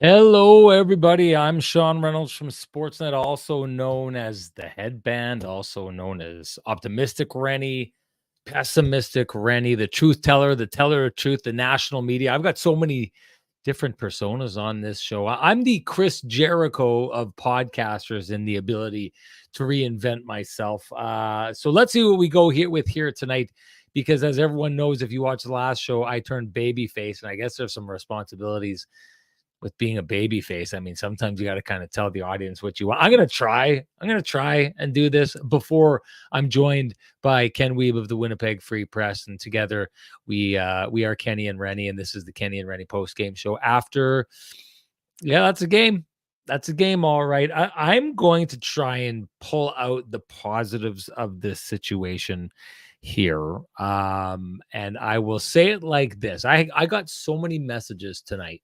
Hello, everybody. I'm Sean Reynolds from Sportsnet, also known as the Headband, also known as Optimistic Renny, Pessimistic Renny, the Truth Teller, the Teller of Truth, the national media. I've got so many different personas on this show. I'm the Chris Jericho of podcasters in the ability to reinvent myself. So let's see what we go here tonight. Because as everyone knows, if you watch the last show, I turned babyface, and I guess there's some responsibilities with being a baby face. I mean, sometimes you got to kind of tell the audience what you want. I'm going to try and do this before I'm joined by Ken Weeb of the Winnipeg Free Press. And together we are Kenny and Renny, and this is the Kenny and Renny post-game show after. Yeah, that's a game. That's a game. All right. I'm going to try and pull out the positives of this situation here. And I will say it like this. I got so many messages tonight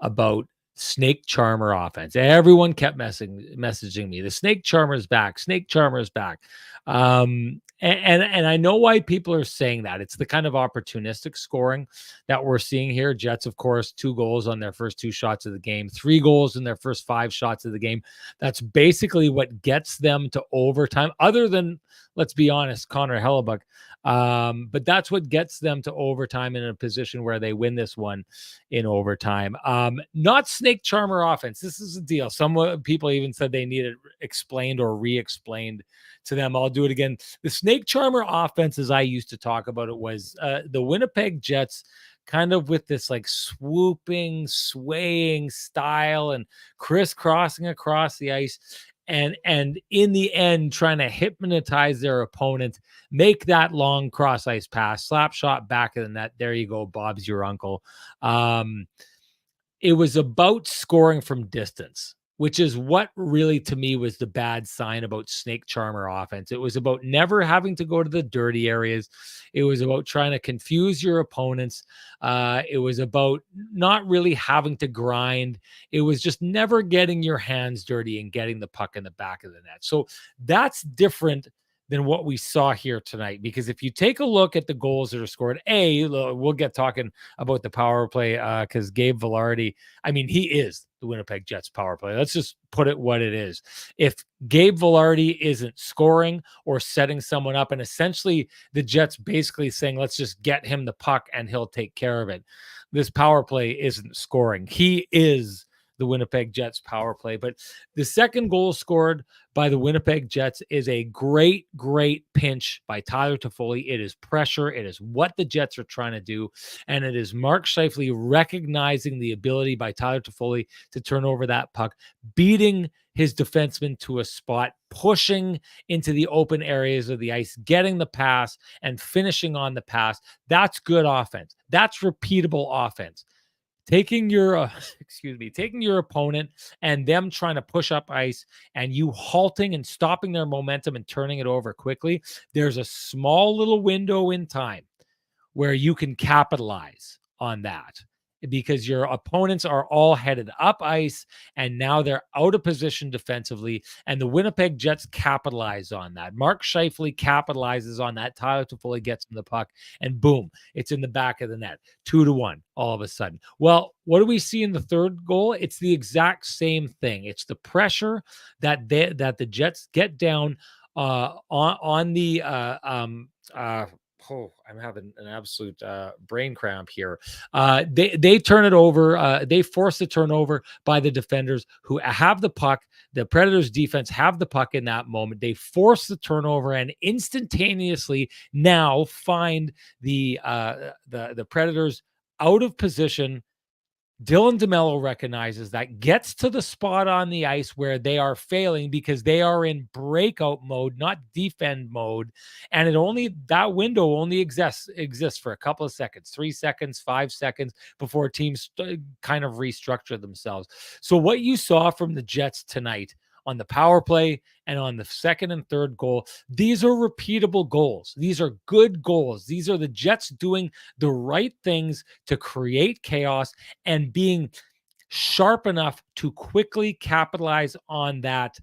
about Snake Charmer offense. Everyone kept messaging me. The Snake Charmer's back. Snake Charmer's back. And I know why people are saying that. It's the kind of opportunistic scoring that we're seeing here. Jets, of course, 2 goals on their first 2 shots of the game, 3 goals in their first 5 shots of the game. That's basically what gets them to overtime, other than, let's be honest, Connor Hellebuck. But that's what gets them to overtime in a position where they win this one in overtime. Not Snake Charmer offense. This is a deal. Some people even said they needed explained or re-explained to them. I'll do it again. The Snake Charmer offense, as I used to talk about it, was the Winnipeg Jets kind of with this like swooping, swaying style and crisscrossing across the ice. And in the end, trying to hypnotize their opponent, make that long cross ice pass, slap shot back of the net. There you go. Bob's your uncle. It was about scoring from distance, which is what really to me was the bad sign about Snake Charmer offense. It was about never having to go to the dirty areas. It was about trying to confuse your opponents. It was about not really having to grind. It was just never getting your hands dirty and getting the puck in the back of the net. So that's different than what we saw here tonight. Because if you take a look at the goals that are scored, we'll get talking about the power play because Gabe Vilardi, I mean, he is the Winnipeg Jets power play. Let's just put it what it is. If Gabe Vilardi isn't scoring or setting someone up, and essentially the Jets basically saying, let's just get him the puck and he'll take care of it. This power play isn't scoring. He is the Winnipeg Jets power play. But the second goal scored by the Winnipeg Jets is a great, great pinch by Tyler Toffoli. It is pressure. It is what the Jets are trying to do. And it is Mark Scheifele recognizing the ability by Tyler Toffoli to turn over that puck, beating his defenseman to a spot, pushing into the open areas of the ice, getting the pass and finishing on the pass. That's good offense. That's repeatable offense. Taking your taking your opponent and them trying to push up ice and you halting and stopping their momentum and turning it over quickly. There's a small little window in time where you can capitalize on that because your opponents are all headed up ice and now they're out of position defensively, and the Winnipeg Jets capitalize on that. Mark Scheifele capitalizes on that. Tyler Toffoli gets him the puck and boom, it's in the back of the net. 2-1 all of a sudden. Well, what do we see in the third goal? It's the exact same thing. It's the pressure that the Jets get down on the I'm having an absolute brain cramp here. They turn it over. They force the turnover by the defenders who have the puck. The Predators defense have the puck in that moment. They force the turnover and instantaneously now find the Predators out of position. Dylan DeMello recognizes that, gets to the spot on the ice where they are failing because they are in breakout mode, not defend mode. And that window only exists for a couple of seconds, 3 seconds, 5 seconds before teams kind of restructure themselves. So what you saw from the Jets tonight on the power play and on the second and third goal, these are repeatable goals. These are good goals. These are the Jets doing the right things to create chaos and being sharp enough to quickly capitalize on that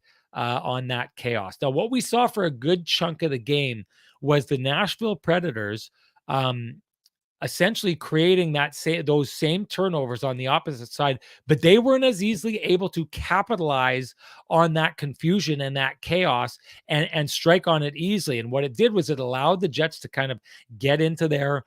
chaos. Now, what we saw for a good chunk of the game was the Nashville Predators essentially creating those same turnovers on the opposite side, but they weren't as easily able to capitalize on that confusion and that chaos and strike on it easily. And what it did was it allowed the Jets to kind of get into their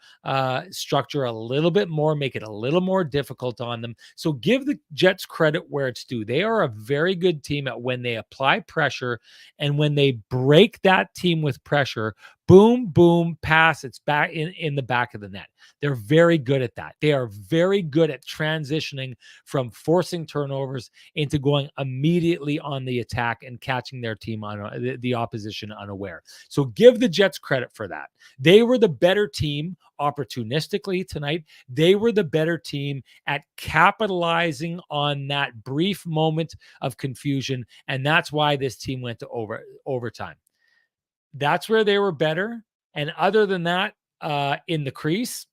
structure a little bit more, make it a little more difficult on them. So give the Jets credit where it's due. They are a very good team at when they apply pressure, and when they break that team with pressure, boom, boom, pass, it's back in the back of the net. They're very good at that. They are very good at transitioning from forcing turnovers into going immediately on the attack and catching their team on the opposition unaware. So give the Jets credit for that. They were the better team opportunistically tonight. They were the better team at capitalizing on that brief moment of confusion, and that's why this team went to overtime. That's where they were better. And other than that, in the crease,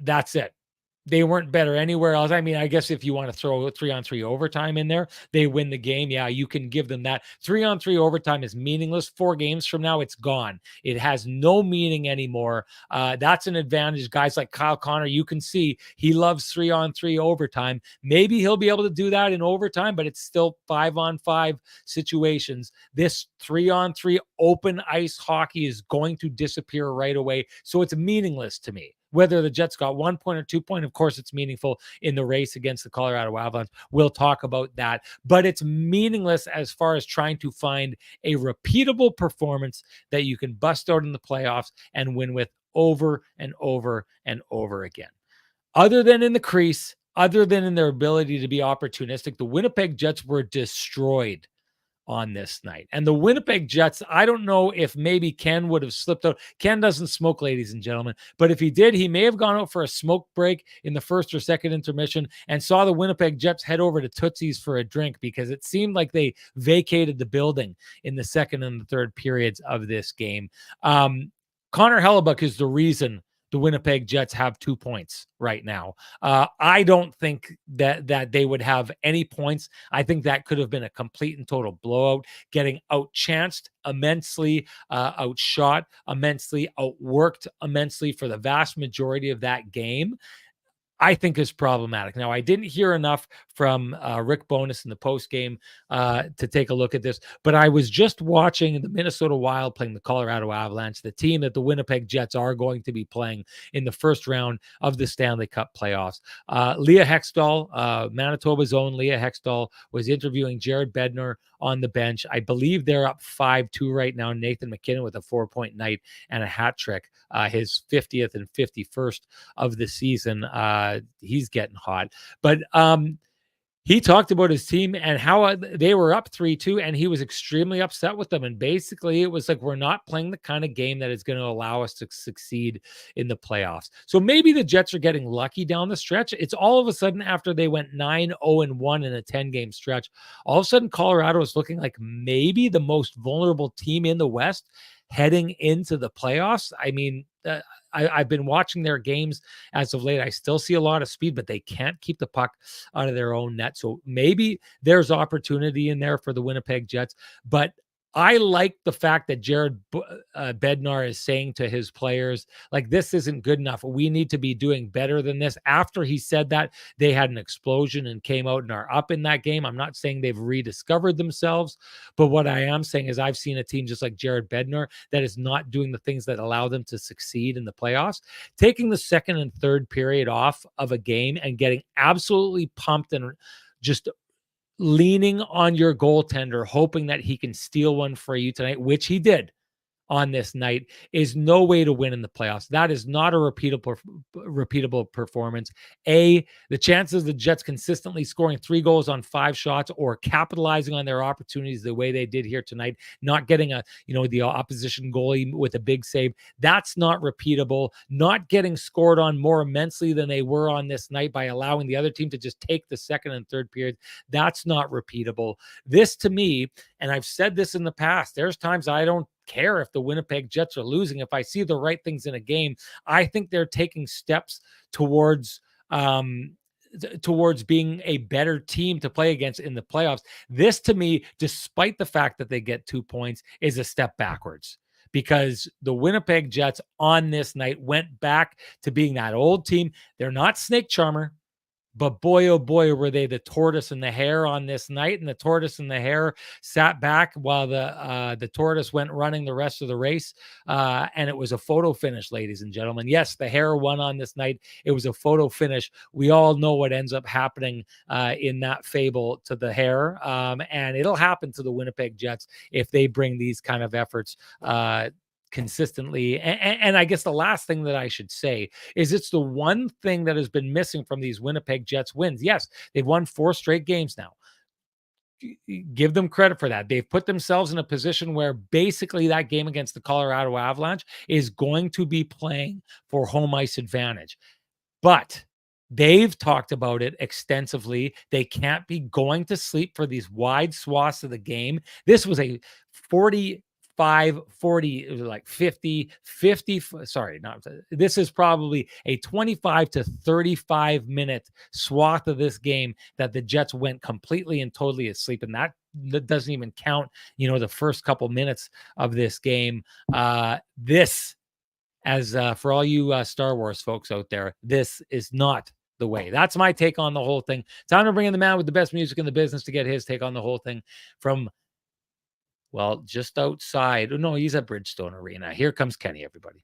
that's it. They weren't better anywhere else. I mean, I guess if you want to throw 3-on-3 overtime in there, they win the game. Yeah, you can give them that. 3-on-3 overtime is meaningless. 4 games from now, it's gone. It has no meaning anymore. That's an advantage. Guys like Kyle Connor, you can see he loves 3-on-3 overtime. Maybe he'll be able to do that in overtime, but it's still 5-on-5 situations. This 3-on-3 open ice hockey is going to disappear right away. So it's meaningless to me. Whether the Jets got 1 point or 2 point, of course, it's meaningful in the race against the Colorado Avalanche. We'll talk about that. But it's meaningless as far as trying to find a repeatable performance that you can bust out in the playoffs and win with over and over and over again. Other than in the crease, other than in their ability to be opportunistic, the Winnipeg Jets were destroyed on this night. And the Winnipeg Jets, I don't know if maybe Ken would have slipped out. Ken doesn't smoke, ladies and gentlemen, but if he did, he may have gone out for a smoke break in the first or second intermission and saw the Winnipeg Jets head over to Tootsie's for a drink, because it seemed like they vacated the building in the second and the third periods of this game. Connor Hellebuck is the reason the Winnipeg Jets have 2 points right now. I don't think that they would have any points. I think that could have been a complete and total blowout, getting outchanced immensely, outshot immensely, outworked immensely for the vast majority of that game, I think is problematic. Now, I didn't hear enough from Rick Bowness in the postgame to take a look at this, but I was just watching the Minnesota Wild playing the Colorado Avalanche, the team that the Winnipeg Jets are going to be playing in the first round of the Stanley Cup playoffs. Leah Hextall, Manitoba's own Leah Hextall, was interviewing Jared Bednar on the bench. I believe they're up 5-2 right now. Nathan McKinnon with a 4-point night and a hat trick, his 50th and 51st of the season. He's getting hot. But he talked about his team and how they were up 3-2, and he was extremely upset with them. And basically, it was like, we're not playing the kind of game that is going to allow us to succeed in the playoffs. So maybe the Jets are getting lucky down the stretch. It's all of a sudden, after they went 9-0-1 in a 10-game stretch, all of a sudden, Colorado is looking like maybe the most vulnerable team in the West heading into the playoffs. I mean, I've been watching their games as of late. I still see a lot of speed, but they can't keep the puck out of their own net. So maybe there's opportunity in there for the Winnipeg Jets. But I like the fact that Jared Bednar is saying to his players, like, this isn't good enough. We need to be doing better than this. After he said that, they had an explosion and came out and are up in that game. I'm not saying they've rediscovered themselves, but what I am saying is I've seen a team just like Jared Bednar that is not doing the things that allow them to succeed in the playoffs, taking the second and third period off of a game and getting absolutely pumped and just leaning on your goaltender, hoping that he can steal one for you tonight, which he did on this night, is no way to win in the playoffs. That is not a repeatable performance. The chances of the Jets consistently scoring 3 goals on 5 shots or capitalizing on their opportunities the way they did here tonight, not getting the opposition goalie with a big save, that's not repeatable. Not getting scored on more immensely than they were on this night by allowing the other team to just take the second and third period, that's not repeatable. This, to me, and I've said this in the past, there's times I don't care if the Winnipeg Jets are losing. If I see the right things in a game, I think they're taking steps towards being a better team to play against in the playoffs. This, to me, despite the fact that they get 2 points, is a step backwards, because the Winnipeg Jets on this night went back to being that old team. They're not Snake Charmer, but boy, oh boy, were they the tortoise and the hare on this night. And the tortoise and the hare sat back while the tortoise went running the rest of the race. And it was a photo finish, ladies and gentlemen. Yes, the hare won on this night. It was a photo finish. We all know what ends up happening in that fable to the hare. And it'll happen to the Winnipeg Jets if they bring these kind of efforts consistently. And I guess the last thing that I should say is it's the one thing that has been missing from these Winnipeg Jets wins. Yes, they've won 4 straight games now. Give them credit for that. They've put themselves in a position where basically that game against the Colorado Avalanche is going to be playing for home ice advantage. But they've talked about it extensively. They can't be going to sleep for these wide swaths of the game. This was a 40, it was like 50, sorry, not this is probably a 25 to 35 minute swath of this game that the Jets went completely and totally asleep. And that doesn't even count, the first couple minutes of this game. This, as for all you Star Wars folks out there, this is not the way. That's my take on the whole thing. Time to bring in the man with the best music in the business to get his take on the whole thing from, well, just outside. No, he's at Bridgestone Arena. Here comes Kenny, everybody.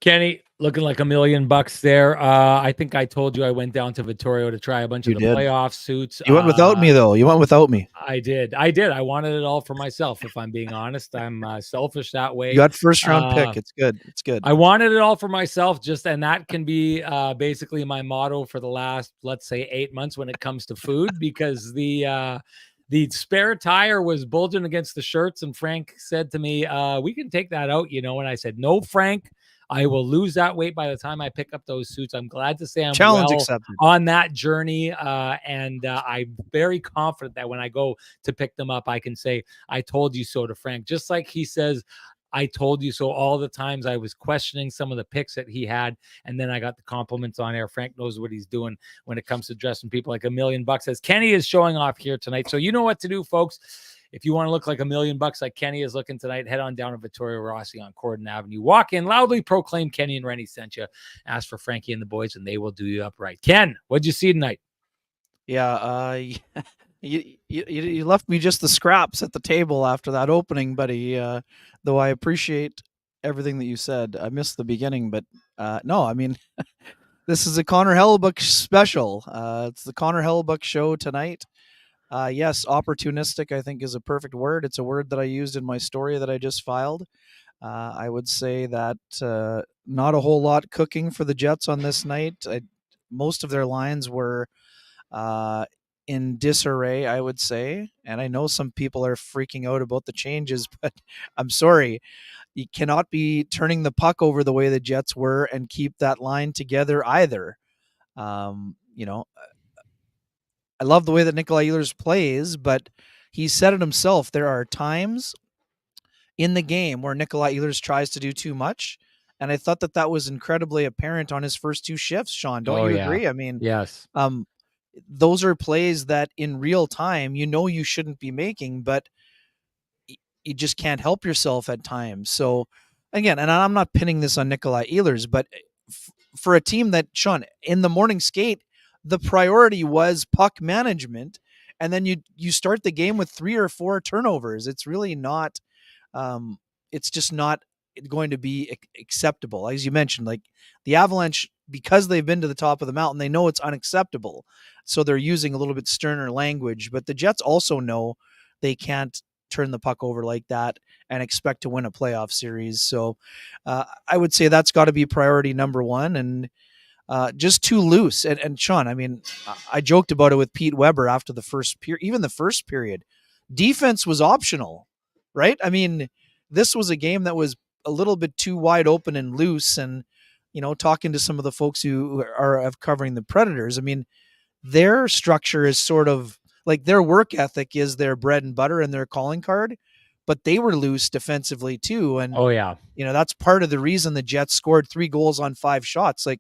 Kenny, looking like $1 million there. I think I told you I went down to Vittorio to try a bunch of the playoff suits. You went without me, though. You went without me. I did. I wanted it all for myself, if I'm being honest. I'm selfish that way. You got first round pick. It's good. It's good. I wanted it all for myself, and that can be basically my motto for the last, let's say, 8 months when it comes to food, because the spare tire was bulging against the shirts, and Frank said to me, we can take that out, and I said, no, Frank, I will lose that weight by the time I pick up those suits. I'm glad to say I'm on that journey. And I'm very confident that when I go to pick them up, I can say, I told you so to Frank, just like he says, I told you so all the times I was questioning some of the picks that he had. And then I got the compliments on air. Frank knows what he's doing when it comes to dressing people like $1 million, as Kenny is showing off here tonight. So you know what to do, folks. If you want to look like $1 million like Kenny is looking tonight, head on down to Vittorio Rossi on Corden Avenue. Walk in, loudly proclaim Kenny and Renny sent you. Ask for Frankie and the boys, and they will do you up right. Ken, what'd you see tonight? Yeah, you left me just the scraps at the table after that opening, buddy. Though I appreciate everything that you said. I missed the beginning, but no, I mean, this is a Connor Hellebuck special. It's the Connor Hellebuck show tonight. Yes, opportunistic, I think, is a perfect word. It's a word that I used in my story that I just filed. I would say that not a whole lot cooking for the Jets on this night. Most of their lines were in disarray, I would say. And I know some people are freaking out about the changes, but I'm sorry. You cannot be turning the puck over the way the Jets were and keep that line together either. I love the way that Nikolai Ehlers plays, but he said it himself. There are times in the game where Nikolai Ehlers tries to do too much, and I thought that was incredibly apparent on his first 2 shifts, Sean. Don't you agree? I mean, yes. Those are plays that in real time, you shouldn't be making, but you just can't help yourself at times. So, again, and I'm not pinning this on Nikolai Ehlers, but for a team that, Sean, in the morning skate, the priority was puck management, and then you start the game with 3 or 4 turnovers. It's really not, it's just not going to be acceptable. As you mentioned, like the Avalanche, because they've been to the top of the mountain, they know it's unacceptable. So they're using a little bit sterner language, but the Jets also know they can't turn the puck over like that and expect to win a playoff series. So I would say that's got to be priority number one. And just too loose. And Sean, I mean, I joked about it with Pete Weber after the first period, even the first period. Defense was optional, right? I mean, this was a game that was a little bit too wide open and loose. And, talking to some of the folks who are covering the Predators, I mean, their structure is sort of like their work ethic is their bread and butter and their calling card, but they were loose defensively too. And, Oh yeah. that's part of the reason the Jets scored 3 goals on 5 shots. Like,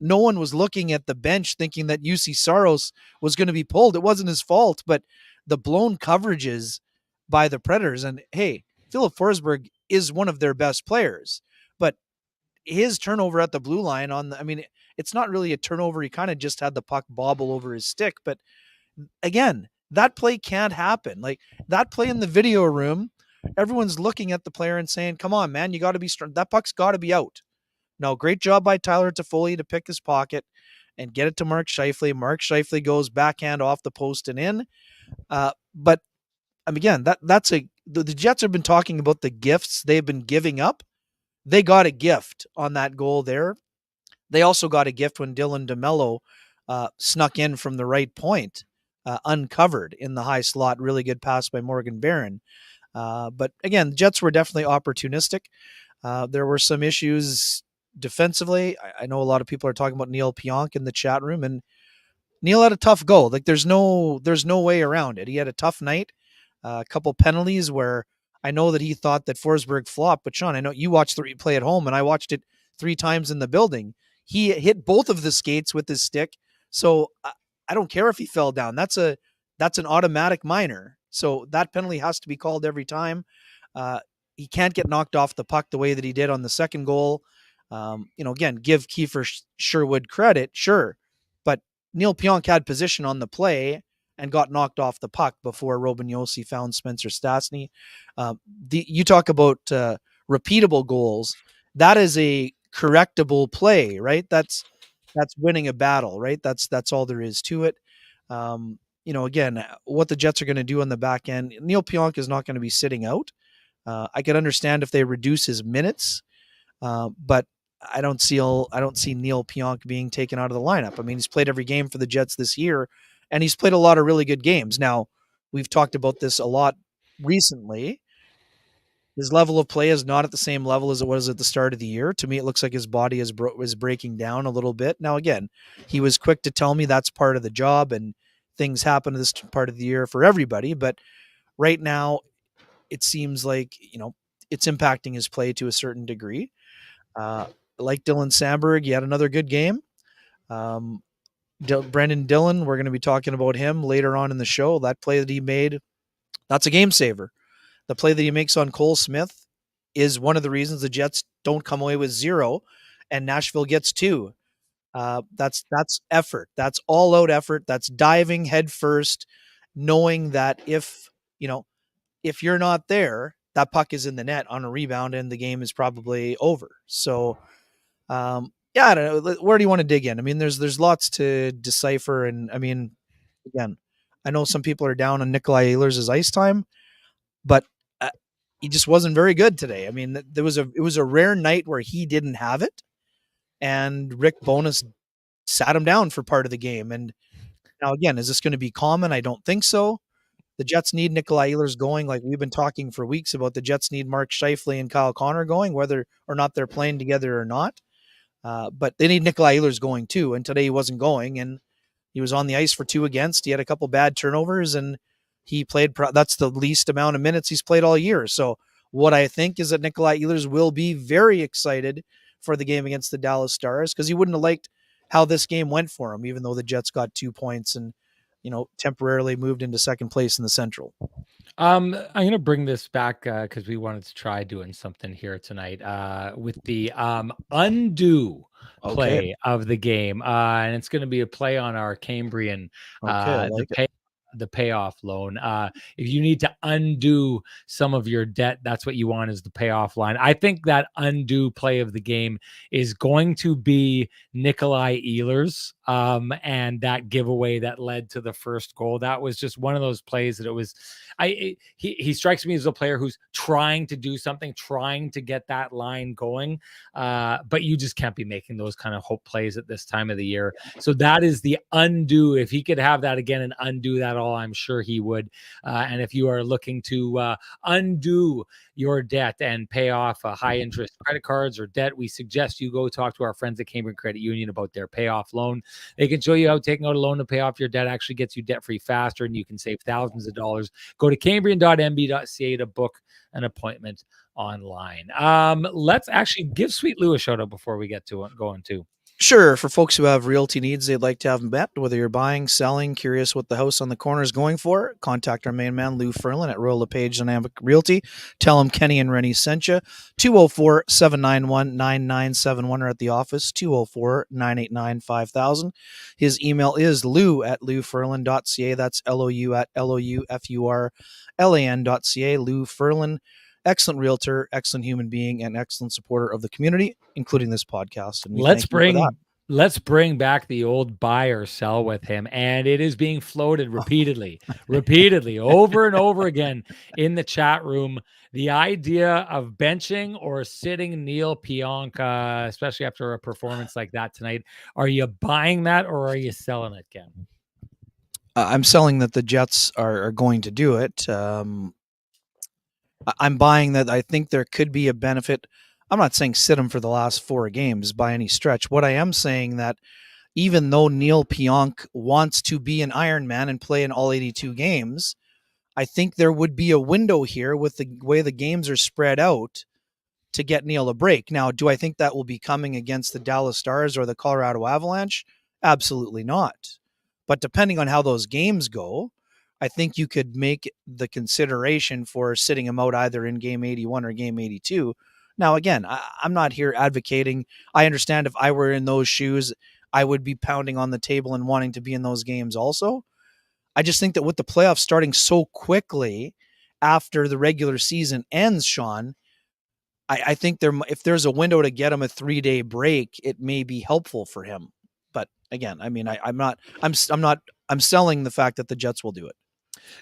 no one was looking at the bench thinking that UC Saros was going to be pulled. It wasn't his fault, but the blown coverages by the Predators. And hey, Philip Forsberg is one of their best players, but his turnover at the blue line I mean, it's not really a turnover. He kind of just had the puck bobble over his stick. But again, that play can't happen. Like, that play in the video room, everyone's looking at the player and saying, come on, man, you got to be strong. That puck's got to be out. No, great job by Tyler Toffoli to pick his pocket and get it to Mark Scheifele. Mark Scheifele goes backhand off the post and in. But again, the Jets have been talking about the gifts they've been giving up. They got a gift on that goal there. They also got a gift when Dylan DeMello snuck in from the right point, uncovered in the high slot. Really good pass by Morgan Barron. But again, the Jets were definitely opportunistic. There were some issues defensively. I know a lot of people are talking about Neil Pionk in the chat room, and Neil had a tough go. Like, there's no way around it. He had a tough night. A couple penalties where I know that he thought that Forsberg flopped, but Sean, I know you watched the replay at home, and I watched it 3 times in the building. He hit both of the skates with his stick, so I don't care if he fell down. That's an automatic minor, so that penalty has to be called every time. He can't get knocked off the puck the way that he did on the second goal. Again, give Kiefer Sherwood credit, sure, but Neil Pionk had position on the play and got knocked off the puck before Robin Josi found Spencer Stastny. You talk about repeatable goals. That is a correctable play, right? That's winning a battle, right? That's all there is to it. Again, what the Jets are going to do on the back end, Neil Pionk is not going to be sitting out. I could understand if they reduce his minutes, but I don't see Neil Pionk being taken out of the lineup. I mean, he's played every game for the Jets this year, and he's played a lot of really good games. Now, we've talked about this a lot recently. His level of play is not at the same level as it was at the start of the year. To me, it looks like his body is breaking down a little bit. Now, again, he was quick to tell me that's part of the job, and things happen to this part of the year for everybody. But right now, it seems like, it's impacting his play to a certain degree. Like Dylan Samberg, he had another good game. Brendan Dillon, we're going to be talking about him later on in the show. That play that he made, that's a game saver. The play that he makes on Cole Smith is one of the reasons the Jets don't come away with 0 and Nashville gets 2. That's effort. That's all out effort. That's diving head first, knowing that if you're not there, that puck is in the net on a rebound and the game is probably over. So, I don't know. Where do you want to dig in? I mean, there's lots to decipher. And I mean, again, I know some people are down on Nikolai Ehlers' ice time, but he just wasn't very good today. I mean, it was a rare night where he didn't have it, and Rick Bowness sat him down for part of the game. And now, again, is this going to be common? I don't think so. The Jets need Nikolai Ehlers going. Like we've been talking for weeks about, the Jets need Mark Scheifele and Kyle Connor going, whether or not they're playing together or not. But they need Nikolai Ehlers going too. And today he wasn't going, and he was on the ice for 2 against. He had a couple bad turnovers, and he played. That's the least amount of minutes he's played all year. So what I think is that Nikolai Ehlers will be very excited for the game against the Dallas Stars, because he wouldn't have liked how this game went for him, even though the Jets got 2 points and temporarily moved into second place in the Central. I'm going to bring this back because we wanted to try doing something here tonight with the undo play of the game. And it's going to be a play on our Cambrian, the payoff loan. If you need to undo some of your debt, that's what you want, is the payoff line. I think that undo play of the game is going to be Nikolai Ehlers. and that giveaway that led to the first goal. That was just one of those plays that it was. He strikes me as a player who's trying to do something, trying to get that line going, but you just can't be making those kind of hope plays at this time of the year. So that is the undo. If he could have that again and undo that all, I'm sure he would. And if you are looking to undo your debt and pay off high interest credit cards or debt, we suggest you go talk to our friends at Cambridge Credit Union about their payoff loan. They can show you how taking out a loan to pay off your debt actually gets you debt free faster, and you can save thousands of dollars. Go to cambrian.mb.ca to book an appointment online. Let's actually give Sweet Lou a shout out before we get to it going too. Sure. For folks who have realty needs they'd like to have met, whether you're buying, selling, curious what the house on the corner is going for, contact our main man, Lou Ferlin at Royal LePage Dynamic Realty. Tell him Kenny and Renny sent you. 204-791-9971 or at the office, 204-989-5000. His email is lou@louferlin.ca. That's LOU at LOUFURLAN.ca. Lou Ferlin. Excellent realtor, excellent human being, and excellent supporter of the community, including this podcast. And let's bring back the old buy or sell with him. And it is being floated repeatedly, over and over again in the chat room. The idea of benching or sitting Neil Pionk, especially after a performance like that tonight. Are you buying that or are you selling it, Ken? I'm selling that the Jets are going to do it. I'm buying that. I think there could be a benefit. I'm not saying sit him for the last 4 games by any stretch. What I am saying that even though Neil Pionk wants to be an Iron Man and play in all 82 games, I think there would be a window here with the way the games are spread out to get Neil a break. Now, do I think that will be coming against the Dallas Stars or the Colorado Avalanche? Absolutely not. But depending on how those games go, I think you could make the consideration for sitting him out either in game 81 or game 82. Now, again, I'm not here advocating. I understand if I were in those shoes, I would be pounding on the table and wanting to be in those games also. I just think that with the playoffs starting so quickly after the regular season ends, Sean, I think if there's a window to get him a 3-day break, it may be helpful for him. But again, I mean, I'm selling the fact that the Jets will do it.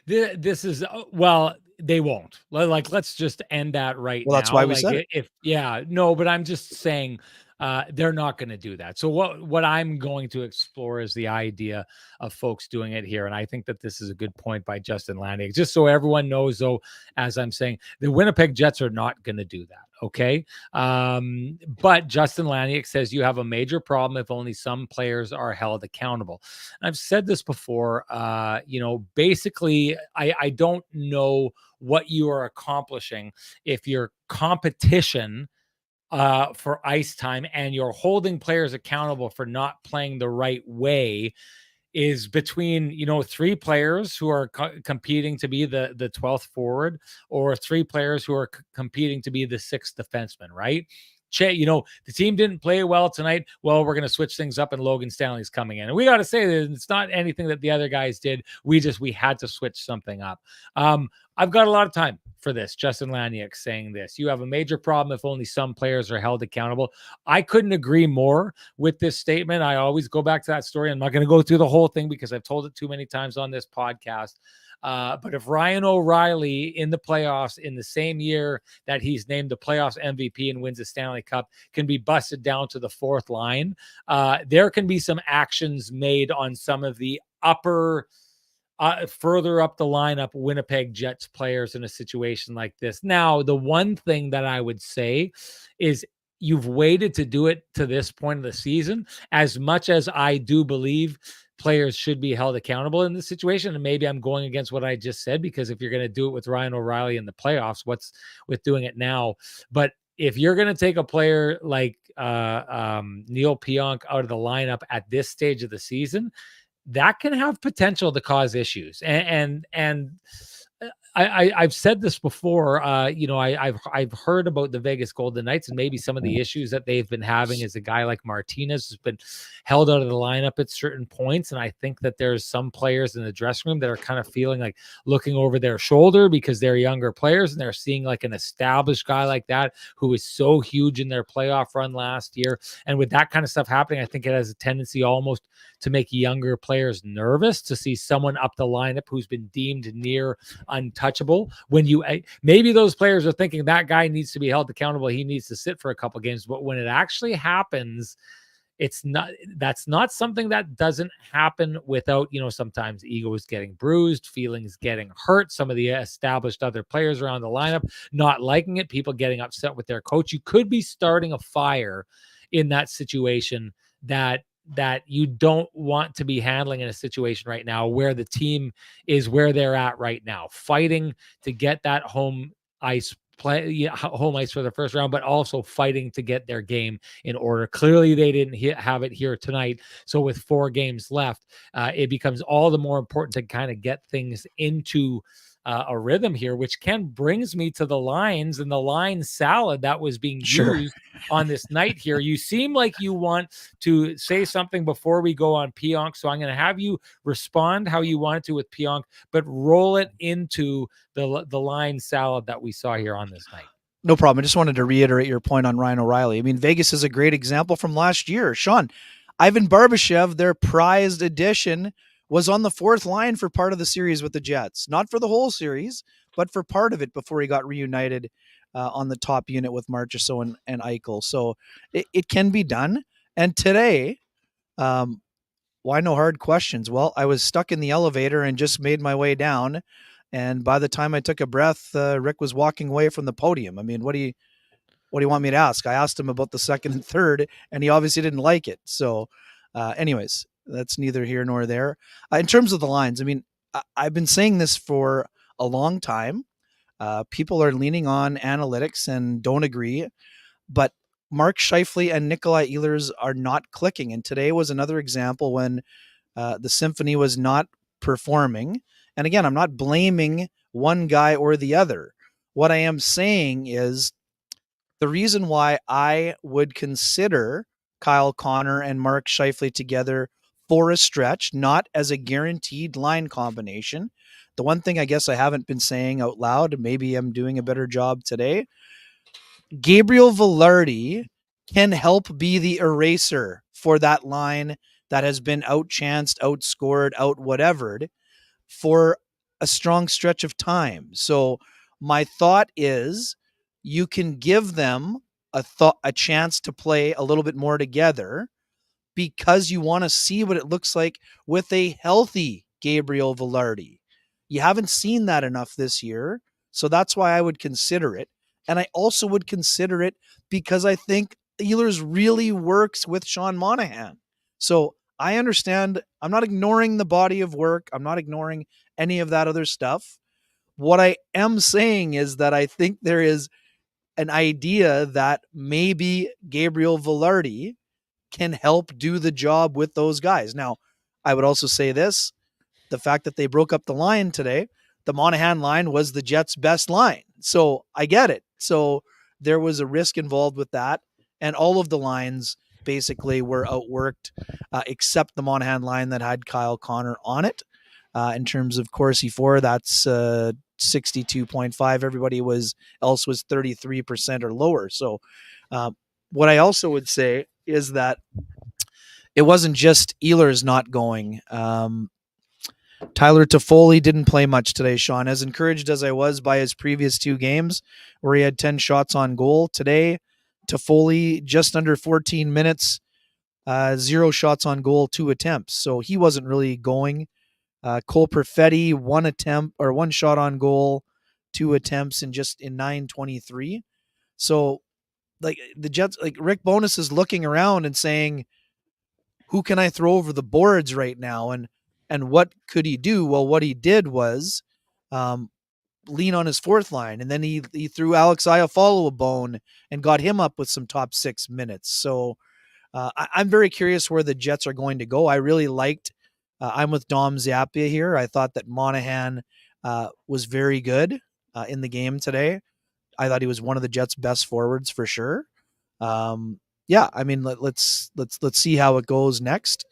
This is well, they won't. Let's just end that right now. That's why we said it. But I'm just saying they're not going to do that. So what I'm going to explore is the idea of folks doing it here, and I think that this is a good point by Justin Landy. Just so everyone knows, though, as I'm saying, the Winnipeg Jets are not going to do that. Okay. But Justin Laniak says you have a major problem if only some players are held accountable. I've said this before, basically I don't know what you are accomplishing if your competition for ice time and you're holding players accountable for not playing the right way is between 3 players who are competing to be the 12th forward or 3 players who are competing to be the 6th defenseman, right? The team didn't play well tonight. Well, we're going to switch things up and Logan Stanley's coming in. And we got to say that it's not anything that the other guys did. We had to switch something up. I've got a lot of time for this. Justin Laniak saying this. You have a major problem if only some players are held accountable. I couldn't agree more with this statement. I always go back to that story. I'm not going to go through the whole thing because I've told it too many times on this podcast. But if Ryan O'Reilly in the playoffs in the same year that he's named the playoffs MVP and wins the Stanley Cup can be busted down to the 4th line, there can be some actions made on some of the further up the lineup Winnipeg Jets players in a situation like this. Now, the one thing that I would say is you've waited to do it to this point of the season. As much as I do believe players should be held accountable in this situation, and maybe I'm going against what I just said, because if you're going to do it with Ryan O'Reilly in the playoffs, what's with doing it now? But if you're going to take a player like Neil Pionk out of the lineup at this stage of the season, that can have potential to cause issues. And I've said this before. I've heard about the Vegas Golden Knights and maybe some of the issues that they've been having as a guy like Martinez has been held out of the lineup at certain points. And I think that there's some players in the dressing room that are kind of feeling like looking over their shoulder because they're younger players and they're seeing like an established guy like that who was so huge in their playoff run last year. And with that kind of stuff happening, I think it has a tendency almost to make younger players nervous to see someone up the lineup who's been deemed near untouchable. When you maybe those players are thinking that guy needs to be held accountable, he needs to sit for a couple games, but when it actually happens, that's not something that doesn't happen without, sometimes egos getting bruised, feelings getting hurt, some of the established other players around the lineup not liking it, people getting upset with their coach. You could be starting a fire in that situation that you don't want to be handling in a situation right now where the team is where they're at right now, fighting to get that home ice for the first round, but also fighting to get their game in order. Clearly, they didn't have it here tonight. So with 4 games left, it becomes all the more important to kind of get things into a rhythm here, which brings me to the lines and the line salad that was being used on this night here. You seem like you want to say something before we go on Pionk, so I'm going to have you respond how you wanted to with Pionk, but roll it into the line salad that we saw here on this night. No problem. I just wanted to reiterate your point on Ryan O'Reilly. I mean, Vegas is a great example from last year. Sean, Ivan Barbashev, their prized addition, was on the 4th line for part of the series with the Jets. Not for the whole series, but for part of it before he got reunited on the top unit with Marchessault and Eichel. So it can be done. And today, why no hard questions? Well, I was stuck in the elevator and just made my way down. And by the time I took a breath, Rick was walking away from the podium. I mean, what do you want me to ask? I asked him about the second and third, and he obviously didn't like it. So, anyways, that's neither here nor there. In terms of the lines, I mean, I've been saying this for a long time. People are leaning on analytics and don't agree, but Mark Scheifele and Nikolai Ehlers are not clicking. And today was another example when the symphony was not performing. And again, I'm not blaming one guy or the other. What I am saying is the reason why I would consider Kyle Connor and Mark Scheifele together for a stretch, not as a guaranteed line combination. The one thing I guess I haven't been saying out loud, maybe I'm doing a better job today, Gabriel Velarde can help be the eraser for that line that has been outchanced, outscored, out whatevered for a strong stretch of time. So my thought is you can give them a chance to play a little bit more together because you want to see what it looks like with a healthy Gabriel Velarde. You haven't seen that enough this year, so that's why I would consider it. And I also would consider it because I think Ehlers really works with Sean Monahan. So I understand. I'm not ignoring the body of work. I'm not ignoring any of that other stuff. What I am saying is that I think there is an idea that maybe Gabriel Velarde can help do the job with those guys. Now, I would also say this, the fact that they broke up the line today, the Monahan line was the Jets' best line. So I get it. So there was a risk involved with that. And all of the lines basically were outworked, except the Monahan line that had Kyle Connor on it. In terms of Corsi 4, that's 62.5. Everybody else was 33% or lower. So what I also would say is that it wasn't just Ehlers not going. Tyler Toffoli didn't play much today, Sean. As encouraged as I was by his previous 2 games where he had 10 shots on goal, today Toffoli just under 14 minutes, 0 shots on goal, 2 attempts. So he wasn't really going. Cole Perfetti, 1 shot on goal, 2 attempts in 9:23. So like the Jets, like Rick Bowness is looking around and saying, who can I throw over the boards right now? And what could he do? Well, what he did was lean on his 4th line. And then he threw Alex Iafallo a bone and got him up with some top 6 minutes. So I'm very curious where the Jets are going to go. I really liked, I'm with Dom Zappia here. I thought that Monahan was very good in the game today. I thought he was one of the Jets' best forwards for sure. Yeah, I mean, let's see how it goes next.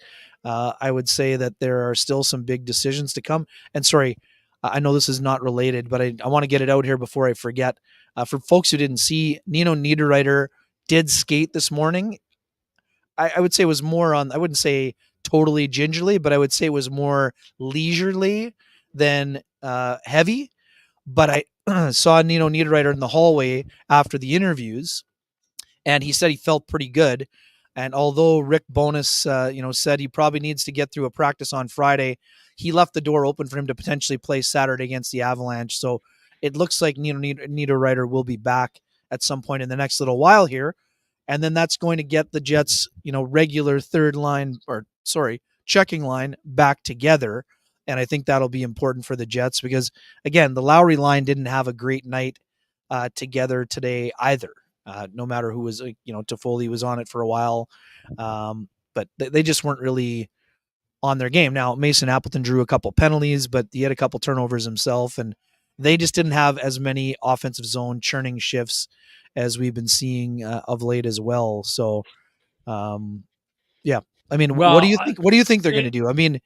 I would say that there are still some big decisions to come. And sorry, I know this is not related, but I want to get it out here before I forget. For folks who didn't see, Nino Niederreiter did skate this morning. I would say it was more on, I wouldn't say totally gingerly, but I would say it was more leisurely than heavy. But I saw Nino Niederreiter in the hallway after the interviews, and he said he felt pretty good. And although Rick Bowness, said he probably needs to get through a practice on Friday, he left the door open for him to potentially play Saturday against the Avalanche. So it looks like Nino Niederreiter will be back at some point in the next little while here, and then that's going to get the Jets, regular checking line back together. And I think that'll be important for the Jets because, again, the Lowry line didn't have a great night together today either. No matter who was, Toffoli was on it for a while, but they just weren't really on their game. Now, Mason Appleton drew a couple penalties, but he had a couple turnovers himself, and they just didn't have as many offensive zone churning shifts as we've been seeing of late as well. So, yeah. I mean, what do Well, you think? What do you think they're going it, to do? I mean,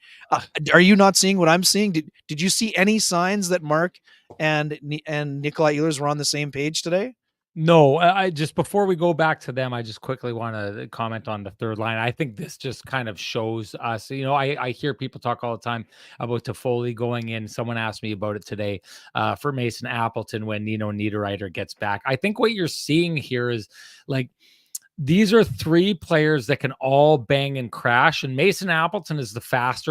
are you not seeing what I'm seeing? Did you see any signs that Mark and Nikolai Ehlers were on the same page today? No, I just before we go back to them, I just quickly want to comment on the third line. I think this just kind of shows us, I hear people talk all the time about Toffoli going in. Someone asked me about it today for Mason Appleton when Nino Niederreiter gets back. I think what you're seeing here is like these are three players that can all bang and crash, and Mason Appleton is the fastest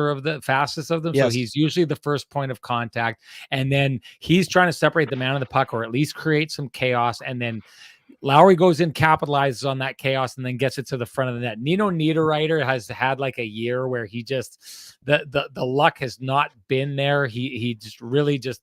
of them. So Yes, he's usually the first point of contact, and then he's trying to separate the man of the puck or at least create some chaos. And then Lowry goes in, capitalizes on that chaos, and then gets it to the front of the net. Nino Niederreiter has had like a year where he just the luck has not been there. He just really just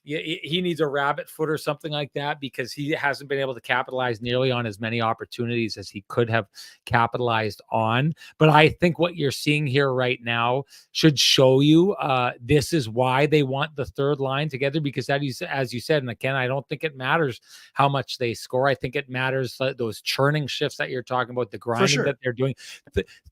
he needs a rabbit foot or something like that because he hasn't been able to capitalize nearly on as many opportunities as he could have capitalized on. But I think what you're seeing here right now should show you this is why they want the third line together because as you said, and again, I don't think it matters how much they score. I think it matters those churning shifts that you're talking about, the for grinding sure. that they're doing.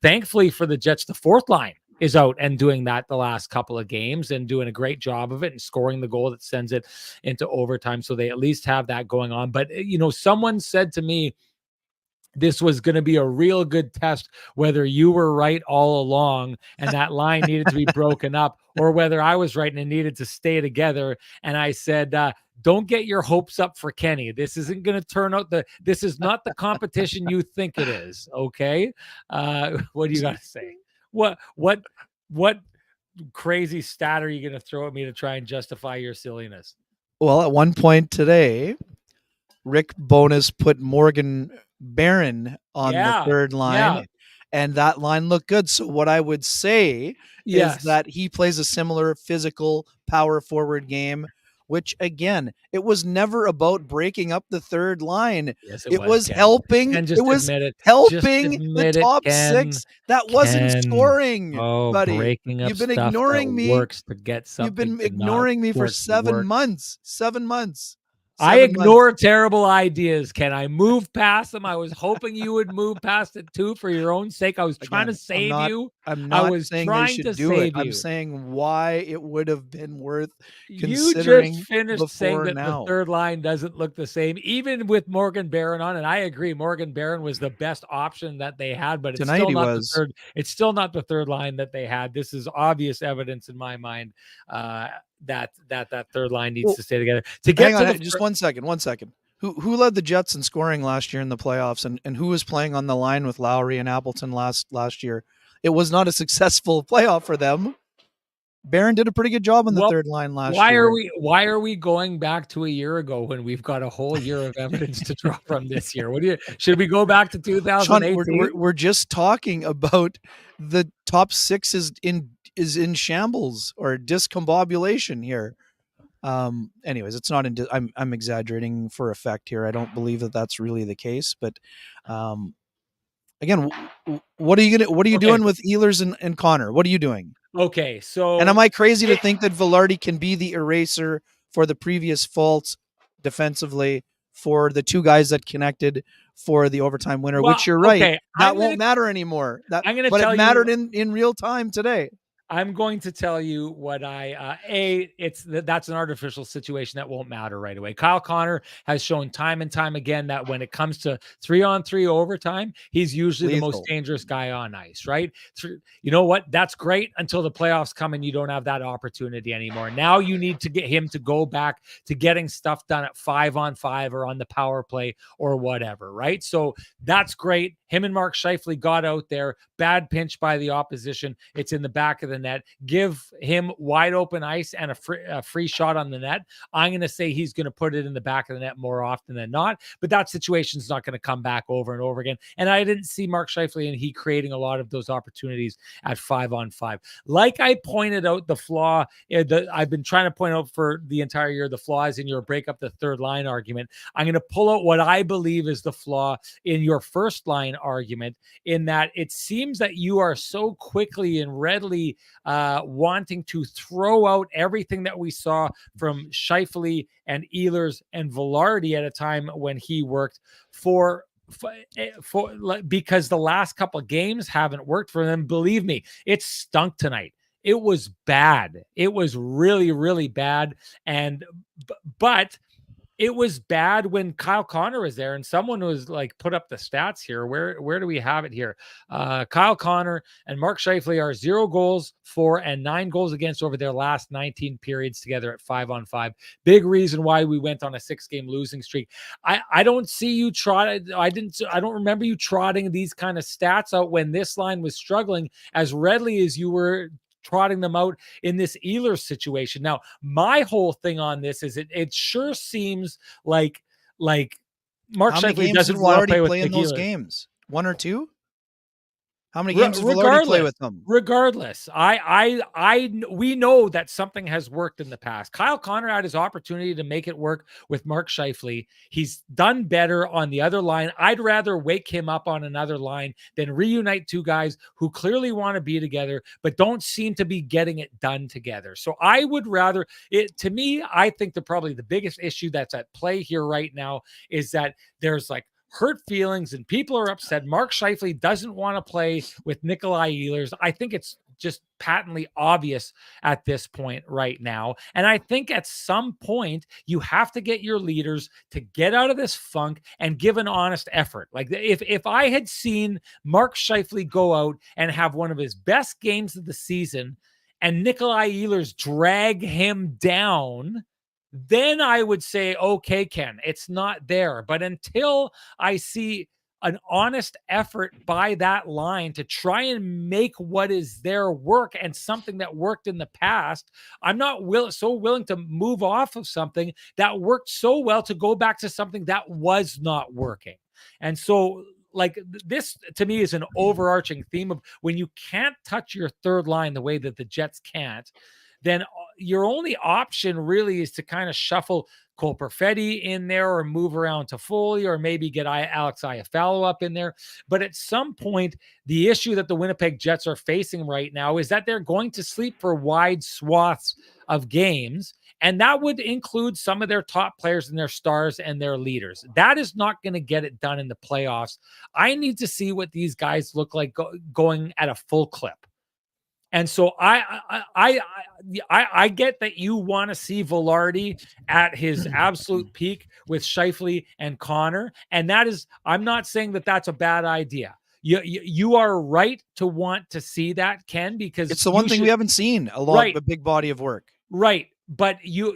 Thankfully for the Jets, the fourth line is out and doing that the last couple of games and doing a great job of it and scoring the goal that sends it into overtime. So they at least have that going on. But, someone said to me, this was going to be a real good test whether you were right all along and that line needed to be broken up or whether I was right and it needed to stay together. And I said, don't get your hopes up for Kenny. This isn't going to turn out this is not the competition you think it is. Okay. What do you got to say? What crazy stat are you going to throw at me to try and justify your silliness? Well, at one point today, Rick Bowness put Morgan Barron on the Yeah. third Yeah. line, and that line looked good. So what I would say is Yes. that he plays a similar physical power forward game, which again, it was never about breaking up the third line. Yes, it It was, was Ken. helping. Ken, It just was admit it. Just helping the admit it, top Ken. six. That wasn't Ken. scoring, Oh, buddy. breaking up You've been stuff that ignoring me. works to get You've something been to not ignoring me for work 7 works. months. 7 months. I 7 months. ignore terrible ideas, Ken. I move past them. I was hoping you would move past it too for your own sake. I was trying to Again, I'm save not you. I'm I not was saying they trying to should do it. save I'm you. saying why it would have been worth You just considering finished saying before that the now. third line doesn't look the same, even with Morgan Barron on. And I agree, Morgan Barron was the best option that they had, but it's Tonight still he not the was. third. It's still not the third line that they had. This is obvious evidence in my mind that third line needs Well, to stay together. To hang get to on, the just 1 second, 1 second. Who led the Jets in scoring last year in the playoffs, and who was playing on the line with Lowry and Appleton last year? It was not a successful playoff for them. Barron did a pretty good job on the well, third line last year. why are we going back to a year ago when we've got a whole year of evidence to draw from this year? What do you should we go back to Sean, we're, 2018? we're, we're just talking about the top six is in shambles or discombobulation here. Anyways, it's not in. I'm exaggerating for effect here. I don't believe that that's really the case. But again, what are you Okay. doing with Ehlers and Connor? What are you doing? Okay, And am so I crazy to think that Velarde can be the eraser for the previous faults defensively for the two guys that connected for the overtime winner? well, Which you're right, okay, that won't matter anymore. I'm gonna But it tell you mattered in real time today. I'm going to tell you what that's an artificial situation that won't matter right away. Kyle Connor has shown time and time again that when it comes to 3-on-3 overtime, he's usually the most Lethal. dangerous guy on ice, right? You know what? That's great until the playoffs come and you don't have that opportunity anymore. Now you need to get him to go back to getting stuff done at 5-on-5 or on the power play or whatever, right? So that's great. Him and Mark Scheifele got out there, bad pinch by the opposition. It's in the back of the net. Give him wide open ice and a free shot on the net. I'm going to say he's going to put it in the back of the net more often than not, but that situation is not going to come back over and over again. And I didn't see Mark Scheifele and he creating a lot of those opportunities at 5-on-5. Like I pointed out, the flaw I've been trying to point out for the entire year, the flaws in your break up the third line argument. I'm going to pull out what I believe is the flaw in your first line argument, in that it seems that you are so quickly and readily wanting to throw out everything that we saw from Scheifele and Ehlers and Velarde at a time when he worked for because the last couple of games haven't worked for them. Believe me, it stunk tonight. It was bad. It was really, really bad. And but it was bad when Kyle Connor was there, and someone was like, put up the stats here. Where do we have it here? Kyle Connor and Mark Scheifele are 0 goals for and 9 goals against over their last 19 periods together at 5-on-5. Big reason why we went on a 6-game losing streak. I don't see you I don't remember you trotting these kind of stats out when this line was struggling as readily as you were trotting them out in this Ehlers situation. Now, my whole thing on this is it sure seems like Mark How many Scheifele games did doesn't want to Velarde play with play in Nick those Ehlers. games? 1 or 2? How many games did Velarde play Regardless, with them? we know that something has worked in the past. Kyle Connor had his opportunity to make it work with Mark Scheifele. He's done better on the other line. I'd rather wake him up on another line than reunite two guys who clearly want to be together, but don't seem to be getting it done together. So I would rather it. To me, I think probably the biggest issue that's at play here right now is that there's like hurt feelings and people are upset. Mark Scheifele doesn't want to play with Nikolai Ehlers. I think it's just patently obvious at this point right now. And I think at some point you have to get your leaders to get out of this funk and give an honest effort. Like if I had seen Mark Scheifele go out and have one of his best games of the season and Nikolai Ehlers drag him down, then I would say, okay, Ken, it's not there. But until I see an honest effort by that line to try and make what is there work and something that worked in the past, I'm not so willing to move off of something that worked so well to go back to something that was not working. And so, like, this to me is an overarching theme of when you can't touch your third line the way that the Jets can't, then your only option really is to kind of shuffle Cole Perfetti in there or move around to Foley or maybe get Alex Iafallo up in there. But at some point, the issue that the Winnipeg Jets are facing right now is that they're going to sleep for wide swaths of games. And that would include some of their top players and their stars and their leaders. That is not going to get it done in the playoffs. I need to see what these guys look like going at a full clip. And so I get that you want to see Velarde at his absolute peak with Scheifele and Connor, and that is, I'm not saying that that's a bad idea. You are right to want to see that, Ken, because it's the one thing we haven't seen a big body of work. Right, but you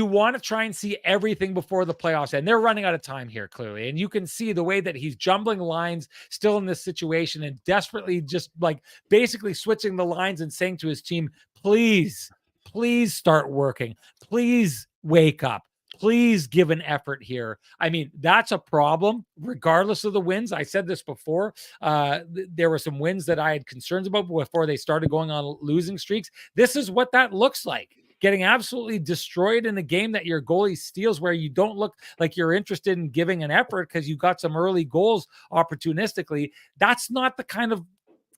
want to try and see everything before the playoffs, and they're running out of time here clearly. And you can see the way that he's jumbling lines still in this situation and desperately just like basically switching the lines and saying to his team, please start working. Please wake up. Please give an effort here. I mean, that's a problem regardless of the wins. I said this before. There were some wins that I had concerns about before they started going on losing streaks. This is what that looks like. Getting absolutely destroyed in a game that your goalie steals, where you don't look like you're interested in giving an effort because you got some early goals opportunistically. That's not the kind of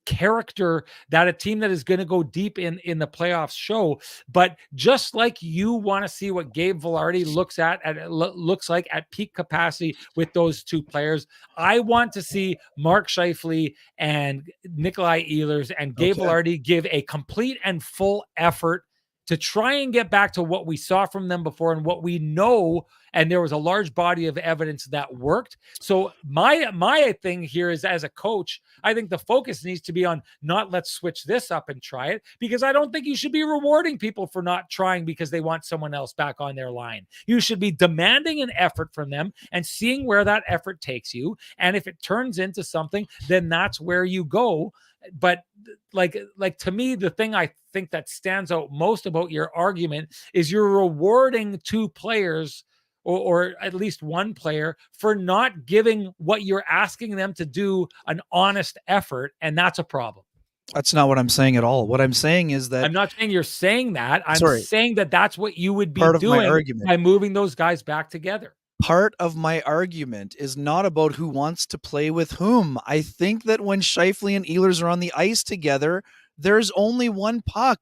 character that a team that is going to go deep in the playoffs show. But just like you want to see what Gabe Vilardi looks like at peak capacity with those two players, I want to see Mark Scheifele and Nikolai Ehlers and Gabe Vilardi give a complete and full effort to try and get back to what we saw from them before and what we know. And there was a large body of evidence that worked. So my thing here is, as a coach, I think the focus needs to be on not let's switch this up and try it, because I don't think you should be rewarding people for not trying because they want someone else back on their line. You should be demanding an effort from them and seeing where that effort takes you. And if it turns into something, then that's where you go. But like to me, the thing I think that stands out most about your argument is you're rewarding two players, or at least one player, for not giving what you're asking them to do an honest effort, and that's a problem. That's not what I'm saying at all. What I'm saying is that I'm not saying you're saying that. I'm Sorry. saying that that's what you would be Part of my doing argument. by moving those guys back together. Part of my argument is not about who wants to play with whom. I think that when Scheifele and Ehlers are on the ice together, there's only one puck,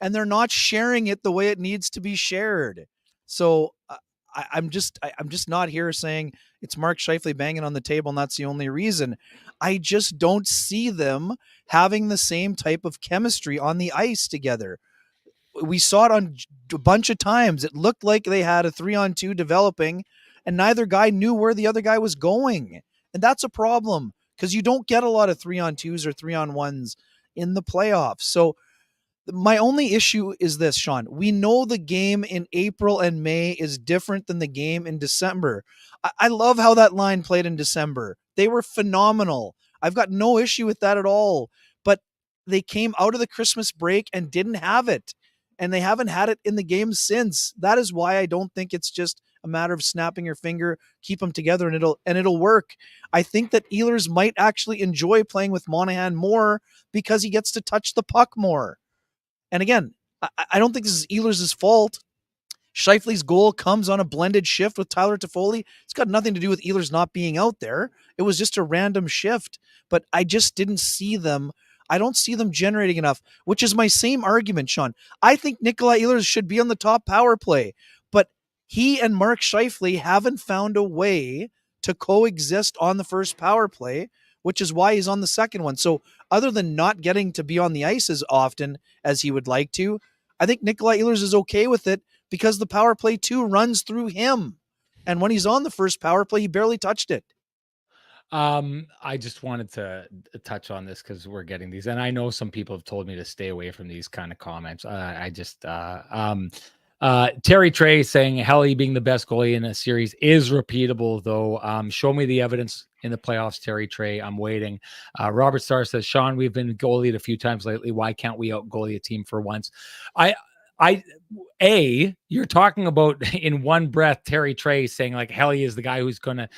and they're not sharing it the way it needs to be shared. So I'm just not here saying it's Mark Scheifele banging on the table and that's the only reason. I just don't see them having the same type of chemistry on the ice together. We saw it on a bunch of times. It looked like they had a 3-on-2 developing, and neither guy knew where the other guy was going. And that's a problem, because you don't get a lot of 3-on-2s or 3-on-1s in the playoffs. So my only issue is this, Sean. We know the game in April and May is different than the game in December. I love how that line played in December. They were phenomenal. I've got no issue with that at all. But they came out of the Christmas break and didn't have it. And they haven't had it in the game since. That is why I don't think it's just a matter of snapping your finger, keep them together, and it'll work. I think that Ehlers might actually enjoy playing with Monahan more because he gets to touch the puck more. And again, I don't think this is Ehlers' fault. Scheifele's goal comes on a blended shift with Tyler Toffoli. It's got nothing to do with Ehlers not being out there. It was just a random shift. But I just didn't see them. I don't see them generating enough, which is my same argument, Sean. I think Nikolai Ehlers should be on the top power play, but he and Mark Scheifele haven't found a way to coexist on the first power play, which is why he's on the second one. So other than not getting to be on the ice as often as he would like to, I think Nikolai Ehlers is okay with it because the power play 2 runs through him. And when he's on the first power play, he barely touched it. I just wanted to touch on this because we're getting these, and I know some people have told me to stay away from these kind of comments. Terry Trey saying Helly being the best goalie in a series is repeatable, though. Show me the evidence in the playoffs, Terry Trey. I'm waiting. Robert Starr says, Sean, we've been goalied a few times lately. Why can't we out goalie a team for once? You're talking about in one breath, Terry Trey saying like Helly is the guy who's going to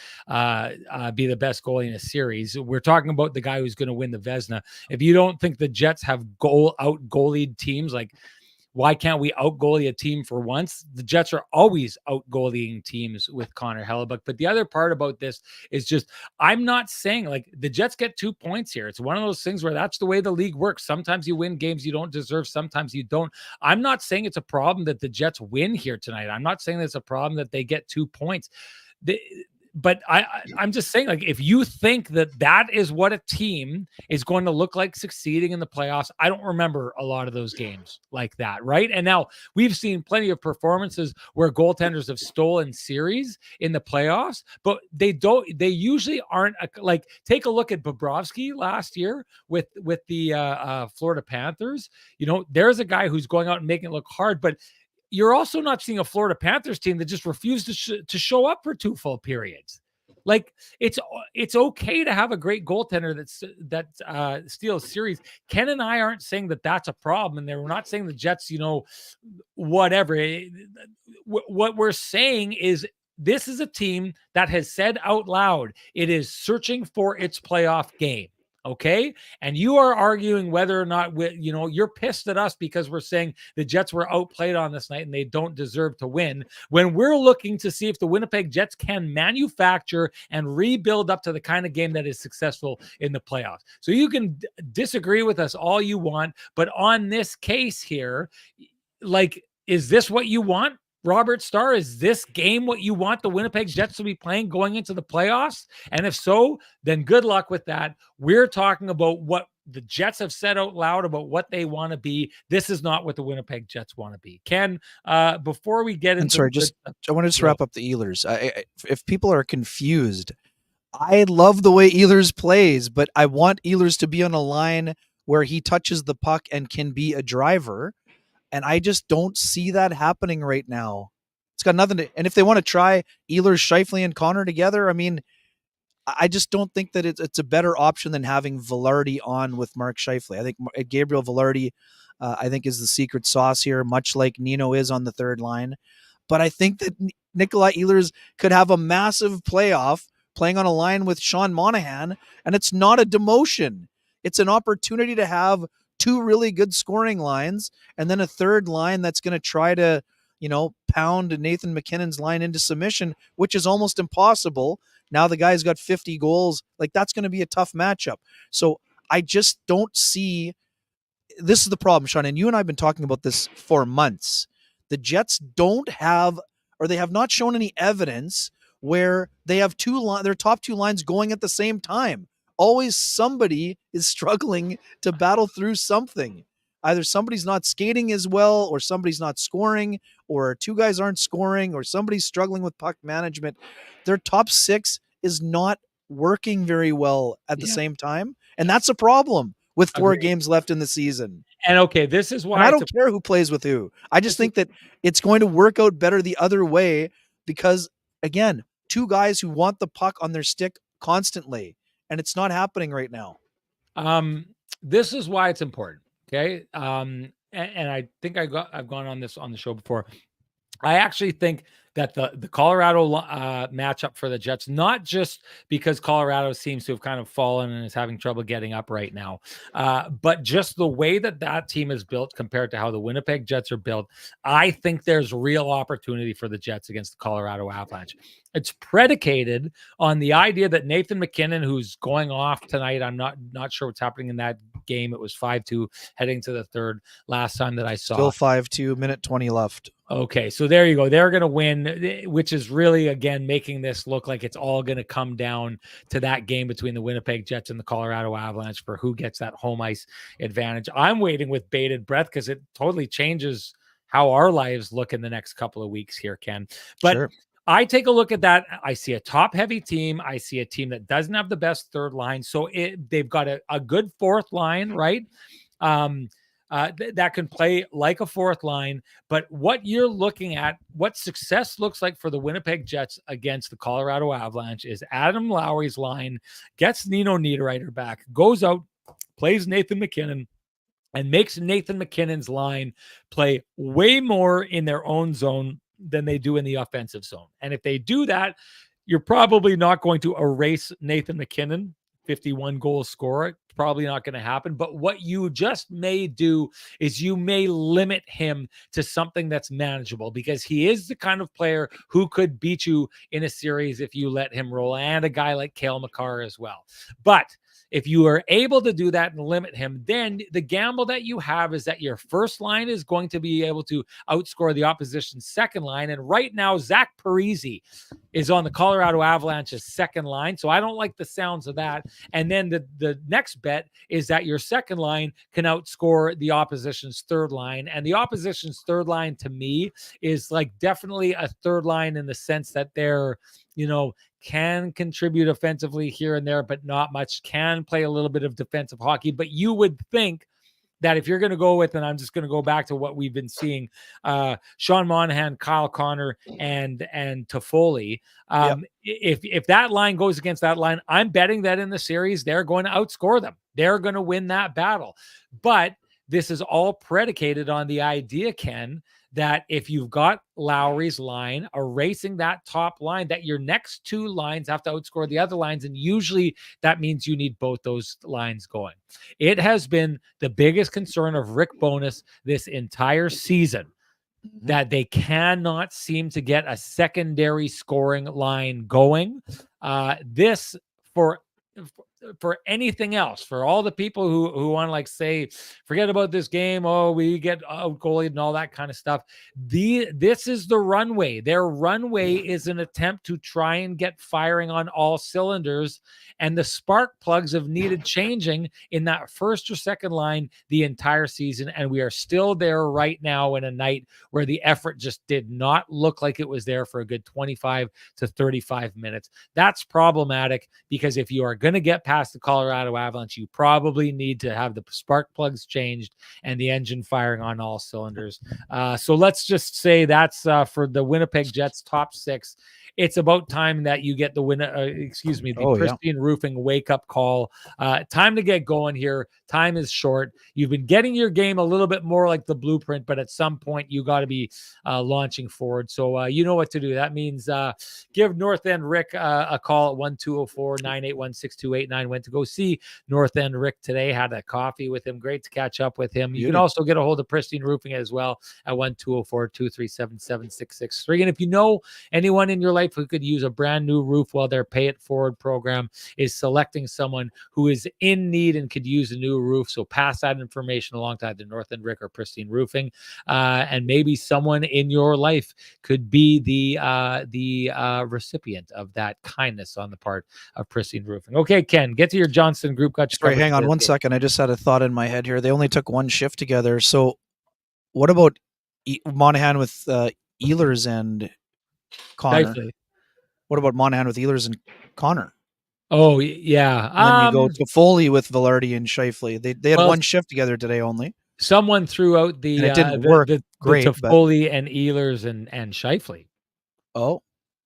be the best goalie in a series. We're talking about the guy who's going to win the Vezina. If you don't think the Jets have out goalied teams, like why can't we out goalie a team for once? The Jets are always out goalieing teams with Connor Hellebuyck. But the other part about this is just, I'm not saying like the Jets get 2 points here. It's one of those things where that's the way the league works. Sometimes you win games you don't deserve. Sometimes you don't. I'm not saying it's a problem that the Jets win here tonight. I'm not saying it's a problem that they get 2 points. But I'm just saying, like, if you think that is what a team is going to look like succeeding in the playoffs, I don't remember a lot of those games like that, right? And now we've seen plenty of performances where goaltenders have stolen series in the playoffs, but they usually aren't like, take a look at Bobrovsky last year with the Florida Panthers. You know, there's a guy who's going out and making it look hard, but you're also not seeing a Florida Panthers team that just refused to show up for 2 full periods. Like it's okay to have a great goaltender that steals series. Ken and I aren't saying that that's a problem, and we're not saying the Jets, whatever. What we're saying is this is a team that has said out loud it is searching for its playoff game. Okay. And you are arguing whether or not you're pissed at us because we're saying the Jets were outplayed on this night and they don't deserve to win, when we're looking to see if the Winnipeg Jets can manufacture and rebuild up to the kind of game that is successful in the playoffs. So you can disagree with us all you want, but on this case here, like, is this what you want? Robert Starr, is this game what you want the Winnipeg Jets to be playing going into the playoffs? And if so, then good luck with that. We're talking about what the Jets have said out loud about what they want to be. This is not what the Winnipeg Jets want to be. Ken, before we get And into sorry, I want to just wrap up the Ehlers. If people are confused, I love the way Ehlers plays, but I want Ehlers to be on a line where he touches the puck and can be a driver. And I just don't see that happening right now. It's got nothing to. And if they want to try Ehlers, Scheifele, and Connor together, I mean, I just don't think that it's a better option than having Velarde on with Mark Scheifele. I think Gabriel Velarde, I think, is the secret sauce here, much like Nino is on the third line. But I think that Nikolai Ehlers could have a massive playoff playing on a line with Sean Monahan, and it's not a demotion. It's an opportunity to have two really good scoring lines and then a third line that's going to try to, pound Nathan MacKinnon's line into submission, which is almost impossible. Now the guy's got 50 goals. Like, that's going to be a tough matchup. So I just don't see. This is the problem, Sean, and you and I have been talking about this for months. The Jets don't have, or they have not shown any evidence where they have their top two lines going at the same time. Always somebody is struggling to battle through something. Either somebody's not skating as well, or somebody's not scoring, or two guys aren't scoring, or somebody's struggling with puck management. Their top six is not working very well at the same time, and that's a problem with 4 games left in the season. And okay, this is why. And I don't care who plays with who. I just think that it's going to work out better the other way because, again, two guys who want the puck on their stick constantly, and it's not happening right now. This is why it's important. Okay. And I think I've gone on this on the show before. I actually think that the Colorado matchup for the Jets, not just because Colorado seems to have kind of fallen and is having trouble getting up right now, but just the way that team is built compared to how the Winnipeg Jets are built, I think there's real opportunity for the Jets against the Colorado Avalanche. It's predicated on the idea that Nathan MacKinnon, who's going off tonight, I'm not sure what's happening in that game. It was 5-2 heading to the third last time that I saw. Still 5-2, minute 20 left. Okay, so there you go. They're going to win, which is really, again, making this look like it's all going to come down to that game between the Winnipeg Jets and the Colorado Avalanche for who gets that home ice advantage. I'm waiting with bated breath because it totally changes how our lives look in the next couple of weeks here, Ken. But sure. I take a look at that. I see a top-heavy team. I see a team that doesn't have the best third line. So they've got a good fourth line, right? That can play like a fourth line. But what you're looking at, what success looks like for the Winnipeg Jets against the Colorado Avalanche is Adam Lowry's line gets Nino Niederreiter back, goes out, plays Nathan MacKinnon, and makes Nathan MacKinnon's line play way more in their own zone than they do in the offensive zone. And if they do that, you're probably not going to erase Nathan MacKinnon, 51 goal scorer. Probably not going to happen. But what you just may do is you may limit him to something that's manageable, because he is the kind of player who could beat you in a series if you let him roll, and a guy like Cale Makar as well. But if you are able to do that and limit him, then the gamble that you have is that your first line is going to be able to outscore the opposition's second line. And right now, Zach Parise is on the Colorado Avalanche's second line. So I don't like the sounds of that. And then the next bet is that your second line can outscore the opposition's third line. And the opposition's third line, to me, is like definitely a third line in the sense that they're, can contribute offensively here and there, but not much, can play a little bit of defensive hockey. But you would think that if you're going to go with, and I'm just going to go back to what we've been seeing, Sean Monahan, Kyle Connor, and Toffoli, if that line goes against that line, I'm betting that in the series, they're going to outscore them. They're going to win that battle. But this is all predicated on the idea, Ken, that if you've got Lowry's line, erasing that top line, that your next two lines have to outscore the other lines. And usually that means you need both those lines going. It has been the biggest concern of Rick Bowness this entire season that they cannot seem to get a secondary scoring line going. This for anything else, for all the people who want to like say, forget about this game. Oh, we get out goalied and all that kind of stuff. This is the runway. Their runway is an attempt to try and get firing on all cylinders. And the spark plugs have needed changing in that first or second line the entire season. And we are still there right now in a night where the effort just did not look like it was there for a good 25 to 35 minutes. That's problematic because if you are going to get past the Colorado Avalanche, you probably need to have the spark plugs changed and the engine firing on all cylinders. So let's just say that's for the Winnipeg Jets top six. It's about time that you get the Pristine Roofing wake-up call. Time to get going here. Time is short. You've been getting your game a little bit more like the blueprint, but at some point you got to be launching forward. So you know what to do. That means give North End Rick a call at 1-204-981-6289. Went to go see North End Rick today. Had a coffee with him. Great to catch up with him. You can also get a hold of Pristine Roofing as well at 1-204-237-7663. And if you know anyone in your life who could use a brand new roof while their Pay It Forward program is selecting someone who is in need and could use a new roof. So pass that information along to either North End Rick or Pristine Roofing. And maybe someone in your life could be the recipient of that kindness on the part of Pristine Roofing. Okay, Ken, get to your Johnston Group. Got you covered. Hang on one second. I just had a thought in my head here. They only took one shift together. So what about Monahan with Ehlers and Connor? Shifley. What about Monahan with Ehlers and Connor? Oh, yeah. And then you go to Foley with Velarde and Shifley. They had one shift together today only. Someone threw out the it didn't work great, to Foley and Ehlers and Shifley. Oh,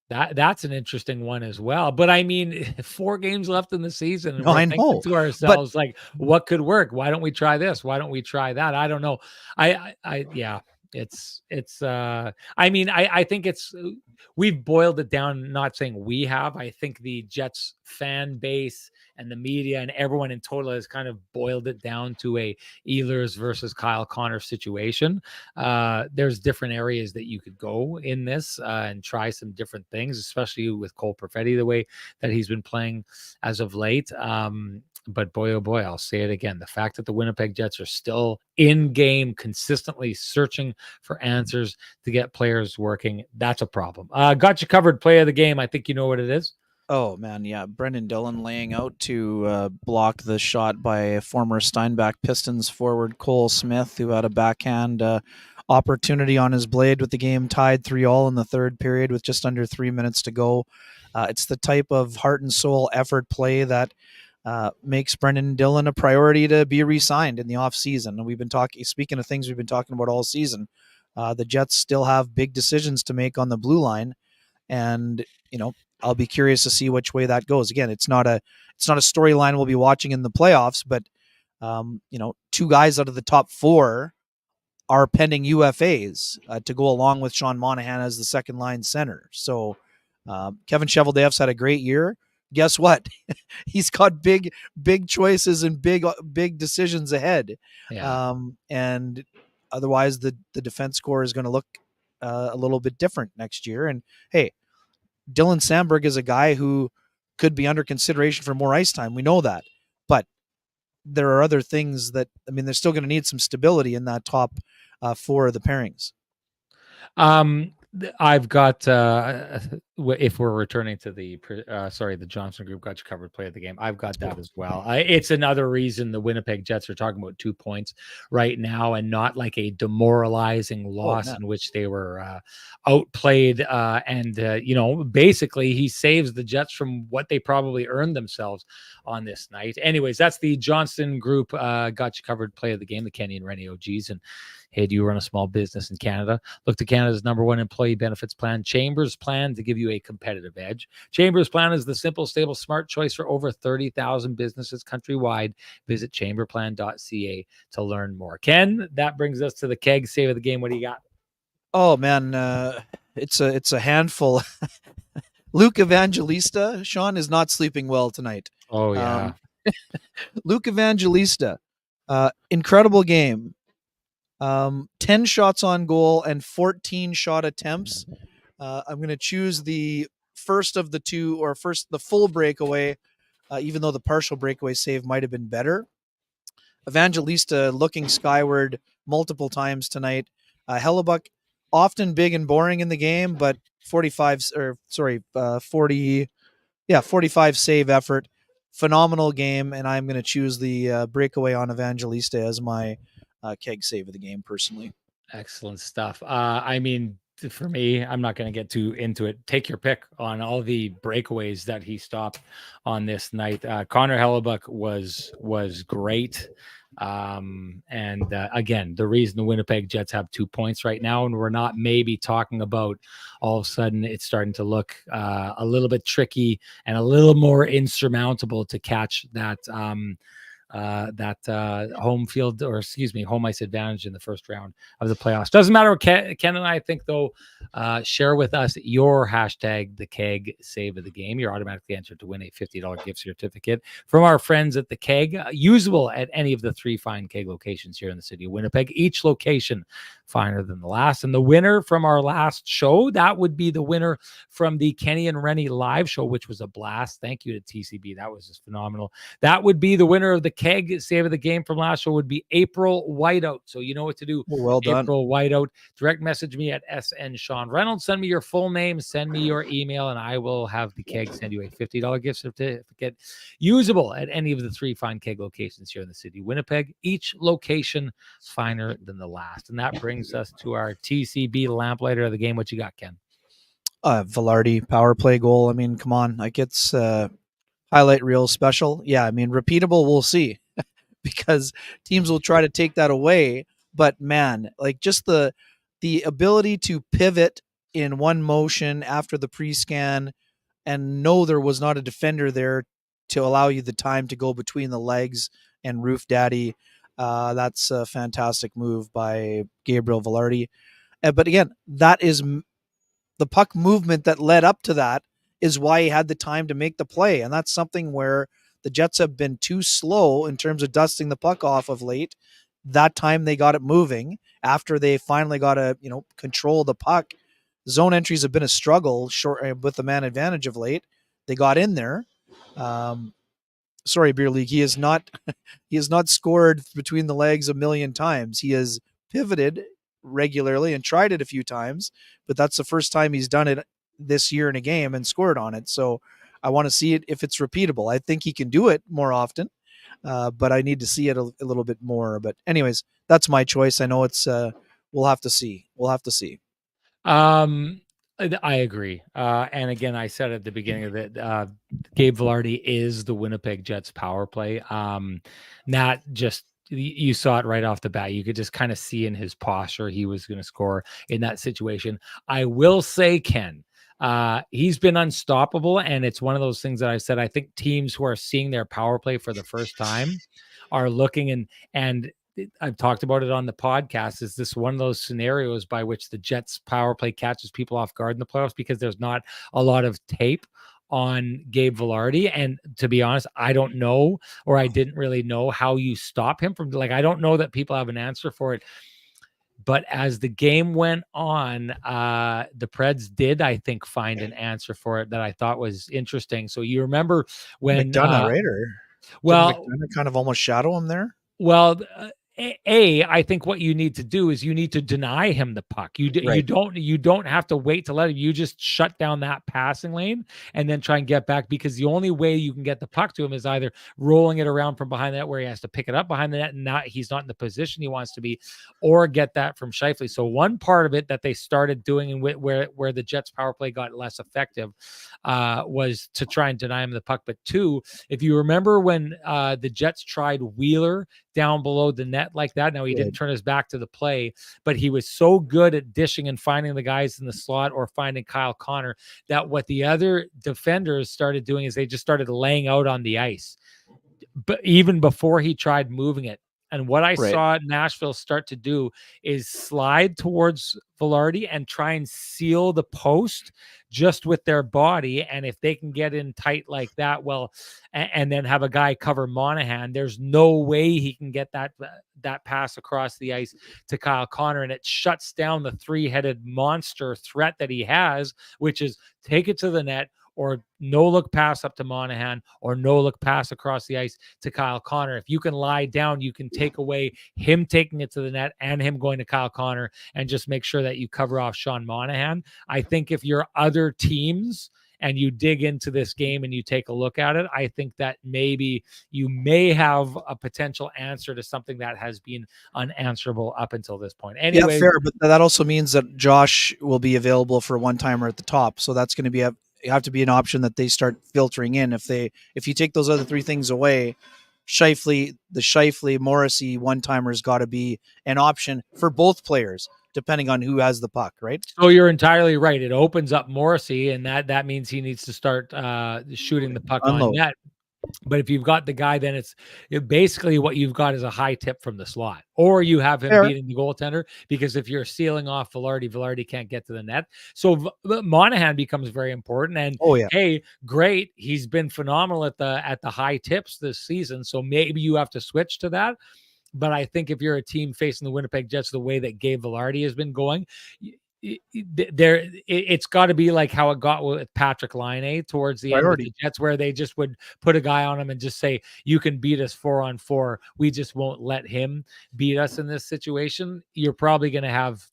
that's an interesting one as well. But I mean, 4 games left in the season, and we're thinking to ourselves, like, what could work? Why don't we try this? Why don't we try that? I don't know. Yeah. I mean, I think we've boiled it down, not saying we have. I think the Jets fan base and the media and everyone in total has kind of boiled it down to a Ehlers versus Kyle Connor situation. There's different areas that you could go in this and try some different things, especially with Cole Perfetti, the way that he's been playing as of late. But boy, oh boy, I'll say it again. The fact that the Winnipeg Jets are still in game, consistently searching for answers to get players working, that's a problem. Got you covered. Play of the game. I think you know what it is. Oh, man, yeah. Brendan Dillon laying out to block the shot by former Steinbach Pistons forward Cole Smith, who had a backhand opportunity on his blade with the game tied 3-3 in the third period with just under 3 minutes to go. It's the type of heart and soul effort play that makes Brendan Dillon a priority to be re-signed in the offseason. And we've been speaking of things we've been talking about all season. The Jets still have big decisions to make on the blue line. And, I'll be curious to see which way that goes. Again, it's not a storyline we'll be watching in the playoffs, but, 2 guys out of the top 4 are pending UFAs to go along with Sean Monahan as the second line center. So Kevin Cheveldayoff's had a great year. Guess what? He's got big choices and big decisions ahead. Yeah. And otherwise the defense core is going to look a little bit different next year. And hey, Dylan Samberg is a guy who could be under consideration for more ice time. We know that, but there are other things that, they're still going to need some stability in that top 4 of the pairings. I've got if we're returning to the Johnston Group got you covered play of the game, I've got that as well. It's another reason the Winnipeg Jets are talking about 2 points right now and not like a demoralizing loss in which they were outplayed. Basically he saves the Jets from what they probably earned themselves on this night. Anyways, that's the Johnston Group got you covered play of the game, the Kenny and Renny OGs. And hey, do you run a small business in Canada? Look to Canada's #1 employee benefits plan, Chambers Plan, to give you a competitive edge. Chambers Plan is the simple, stable, smart choice for over 30,000 businesses countrywide. Visit chamberplan.ca to learn more. Ken, that brings us to the keg save of the game. What do you got? Oh man, it's a handful. Luke Evangelista, Sean is not sleeping well tonight. Oh yeah. Luke Evangelista, incredible game. 10 shots on goal and 14 shot attempts. I'm going to choose the first of the two, or first the full breakaway, even though the partial breakaway save might have been better. Evangelista looking skyward multiple times tonight. Hellebuck often big and boring in the game, but 45 save effort. Phenomenal game, and I'm going to choose the breakaway on Evangelista as my keg save of the game personally. Excellent stuff. I mean, for me, I'm not going to get too into it. Take your pick on all the breakaways that he stopped on this night. Connor Hellebuck was great. And again, the reason the Winnipeg Jets have 2 points right now, and we're not maybe talking about all of a sudden it's starting to look a little bit tricky and a little more insurmountable to catch that home field, or excuse me, home ice advantage in the first round of the playoffs. Doesn't matter what Ken and I think, though. Share with us your hashtag the keg save of the game. You're automatically entered to win a $50 gift certificate from our friends at the keg, usable at any of the 3 fine keg locations here in the city of Winnipeg, each location finer than the last. And the winner from our last show, that would be the winner from the Kenny and Renny live show, which was a blast. Thank you to TCB. That was just phenomenal. That would be the winner of the keg save of the game from last show, would be April Whiteout. So you know what to do. Well done. April Whiteout. Direct message me at SN Sean Reynolds. Send me your full name, send me your email, and I will have the keg send you a $50 gift certificate, usable at any of the 3 fine keg locations here in the city of Winnipeg, each location finer than the last. And that brings us to our TCB lamplighter of the game. What you got, Ken? Velarde power play goal. I mean, come on, like it's highlight reel special. Yeah, I mean, repeatable. We'll see, because teams will try to take that away. But man, like just the ability to pivot in one motion after the pre-scan and know there was not a defender there to allow you the time to go between the legs and Roof Daddy. That's a fantastic move by Gabriel Velarde. But again, that is the puck movement that led up to that is why he had the time to make the play. And that's something where the Jets have been too slow in terms of dusting the puck off of late. That time they got it moving after they finally got to, control the puck. Zone entries have been a struggle short with the man advantage of late. They got in there. Sorry, Beer League. He has not scored between the legs a million times. He has pivoted regularly and tried it a few times, but that's the first time he's done it this year in a game and scored on it. So I want to see it if it's repeatable. I think he can do it more often, but I need to see it a little bit more. But anyways, that's my choice. I know it's we'll have to see. I agree. And again, I said at the beginning of it, Gabe Velarde is the Winnipeg Jets power play. Not just, you saw it right off the bat. You could just kind of see in his posture he was going to score in that situation. I will say, Ken, he's been unstoppable, and it's one of those things that I said, I think teams who are seeing their power play for the first time are looking, and I've talked about it on the podcast. Is this one of those scenarios by which the Jets power play catches people off guard in the playoffs because there's not a lot of tape on Gabe Velarde? And to be honest, I don't know, or I didn't really know how you stop him from, I don't know that people have an answer for it. But as the game went on, the Preds did, I think, find an answer for it that I thought was interesting. So you remember when McDonough, right? Or well, McDonough kind of almost shadow him there. Well, I think what you need to do is you need to deny him the puck. You don't have to wait to let him. You just shut down that passing lane and then try and get back, because the only way you can get the puck to him is either rolling it around from behind the net where he has to pick it up behind the net and he's not in the position he wants to be, or get that from Scheifele. So one part of it that they started doing, and where the Jets power play got less effective, was to try and deny him the puck. But two, if you remember when the Jets tried Wheeler down below the net like that. Now, he didn't turn his back to the play, but he was so good at dishing and finding the guys in the slot or finding Kyle Connor that what the other defenders started doing is they just started laying out on the ice, but even before he tried moving it. And what I Right. saw Nashville start to do is slide towards Velarde and try and seal the post just with their body. And if they can get in tight like that, well, and then have a guy cover Monahan, there's no way he can get that pass across the ice to Kyle Connor, and it shuts down the three-headed monster threat that he has, which is take it to the net, or no look pass up to Monahan, or no look pass across the ice to Kyle Connor. If you can lie down, you can take away him taking it to the net and him going to Kyle Connor, and just make sure that you cover off Sean Monahan. I think if you're other teams and you dig into this game and you take a look at it, I think that maybe you may have a potential answer to something that has been unanswerable up until this point. Yeah, Anyway, fair, but that also means that Josh will be available for a one-timer at the top. So that's going to be have to be an option that they start filtering in. If you take those other three things away, the Scheifele Morrissey one-timer's got to be an option for both players, depending on who has the puck, right? so you're entirely right. It opens up Morrissey, and that means he needs to start shooting the puck on Unload. net. But if you've got the guy, then it's basically what you've got is a high tip from the slot, or you have him Fair. beating the goaltender, because if you're sealing off Velarde can't get to the net. So Monahan becomes very important. And Oh yeah. hey, great, he's been phenomenal at the high tips this season. So maybe you have to switch to that. But I think if you're a team facing the Winnipeg Jets the way that Gabe Velarde has been going, it's got to be like how it got with Patrick Laine towards the end with Priority. the Jets, where they just would put a guy on him and just say, you can beat us 4-on-4. We just won't let him beat us in this situation. You're probably going to have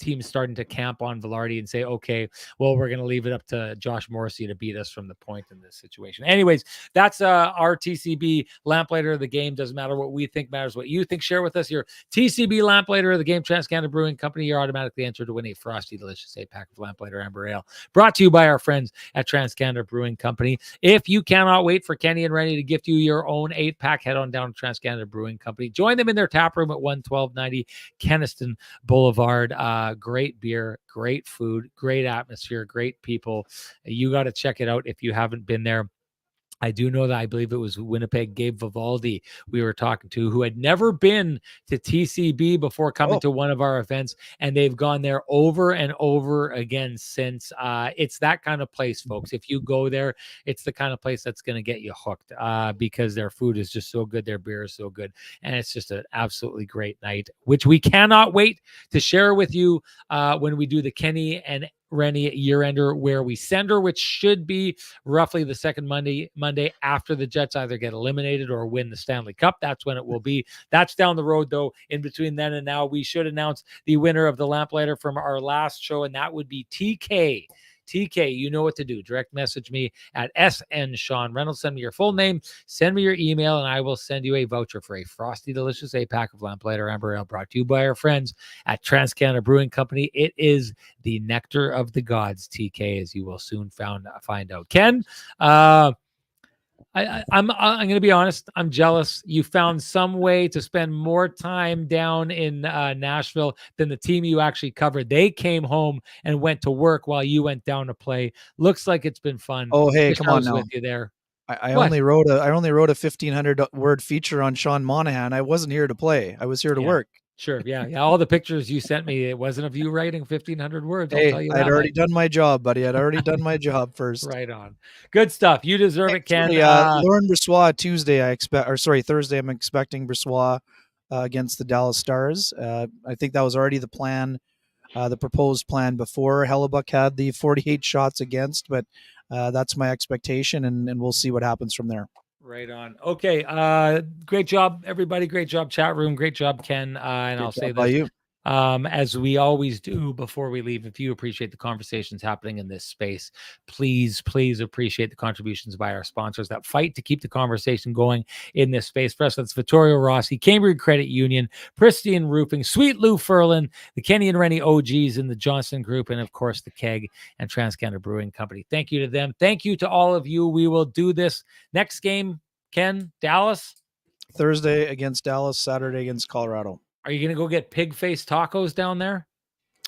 teams starting to camp on Velarde and say, okay, well, we're going to leave it up to Josh Morrissey to beat us from the point in this situation. Anyways, that's our TCB Lamplighter of the game. Doesn't matter what we think, matters what you think. Share with us your TCB Lamplighter of the game. TransCanada Brewing Company. You're automatically entered to win a frosty, delicious 8-pack of Lamplighter Amber Ale, brought to you by our friends at TransCanada Brewing Company. If you cannot wait for Kenny and Renny to gift you your own 8-pack, head on down to TransCanada Brewing Company. Join them in their tap room at 11290 Kenniston Boulevard. Great beer, great food, great atmosphere, great people. You got to check it out if you haven't been there. I do know that I believe it was Winnipeg Gabe Vivaldi we were talking to, who had never been to TCB before coming to one of our events, and they've gone there over and over again since. It's that kind of place, folks. If you go there, it's the kind of place that's going to get you hooked because their food is just so good, their beer is so good, and it's just an absolutely great night, which we cannot wait to share with you when we do the Kenny and Renny year-ender, where we send her, which should be roughly the second Monday after the Jets either get eliminated or win the Stanley Cup. That's when it will be. That's down the road, though. In between then and now, we should announce the winner of the Lamplighter from our last show, and that would be TK. TK, you know what to do. Direct message me at SN Sean Reynolds. Send me your full name, send me your email, and I will send you a voucher for a frosty, delicious 8-pack of Lamplighter Amber Ale, brought to you by our friends at TransCanada Brewing Company. It is the nectar of the gods, TK, as you will soon find out. Ken, I'm going to be honest. I'm jealous. You found some way to spend more time down in Nashville than the team you actually covered. They came home and went to work while you went down to play. Looks like it's been fun. Oh hey, Wish come I on was now. with you there. I What? only wrote a 1,500 word feature on Sean Monahan. I wasn't here to play. I was here to work. Sure. Yeah. All the pictures you sent me, it wasn't of you writing 1,500 words. I'll tell you I'd that already much. done my job, buddy. I'd already done my job first. Right on. Good stuff. You deserve it, Ken. Lauren Bressois Tuesday. Thursday. I'm expecting Bressois against the Dallas Stars. I think that was already the plan, the proposed plan before Hellebuck had the 48 shots against, but that's my expectation, and we'll see what happens from there. Right on. Okay. Great job, everybody. Great job, chat room. Great job, Ken. And Great I'll say job by this, you. as we always do before we leave, if you appreciate the conversations happening in this space, please appreciate the contributions by our sponsors that fight to keep the conversation going in this space. For us, that's Vittorio Rossi, Cambridge Credit Union, Pristine Roofing, Sweet Lou Furlan, the Kenny and Renny OGs in the Johnson Group, and of course the Keg and TransCanada Brewing Company. Thank you to them. Thank you to all of you. We will do this next game. Ken, Dallas? Thursday against Dallas, Saturday against Colorado. Are you going to go get pig face tacos down there?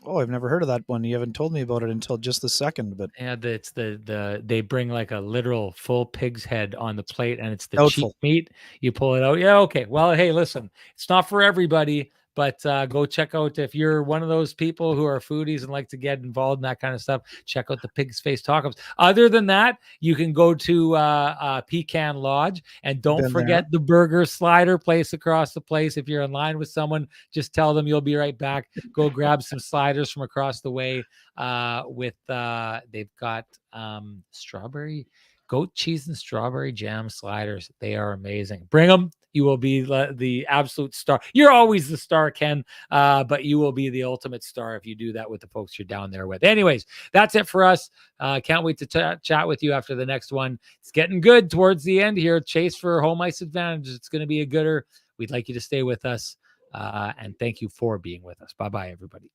Oh, I've never heard of that one. You haven't told me about it until just the second, but Yeah, it's they bring like a literal full pig's head on the plate, and it's the cheap doubtful. meat. You pull it out. Yeah, okay. Well, hey, listen, it's not for everybody, but go check out if you're one of those people who are foodies and like to get involved in that kind of stuff. Check out the Pig's Face Tacos. Other than that, you can go to Pecan Lodge, and don't Been there. forget the burger slider place across the place. If you're in line with someone, just tell them you'll be right back. Go grab some sliders from across the way. They've got strawberry goat cheese and strawberry jam sliders. They are amazing. Bring them. You will be the absolute star. You're always the star, Ken, but you will be the ultimate star if you do that with the folks you're down there with. Anyways, that's it for us. Can't wait to chat with you after the next one. It's getting good towards the end here. Chase for home ice advantage. It's going to be a gooder. We'd like you to stay with us. And thank you for being with us. Bye-bye, everybody.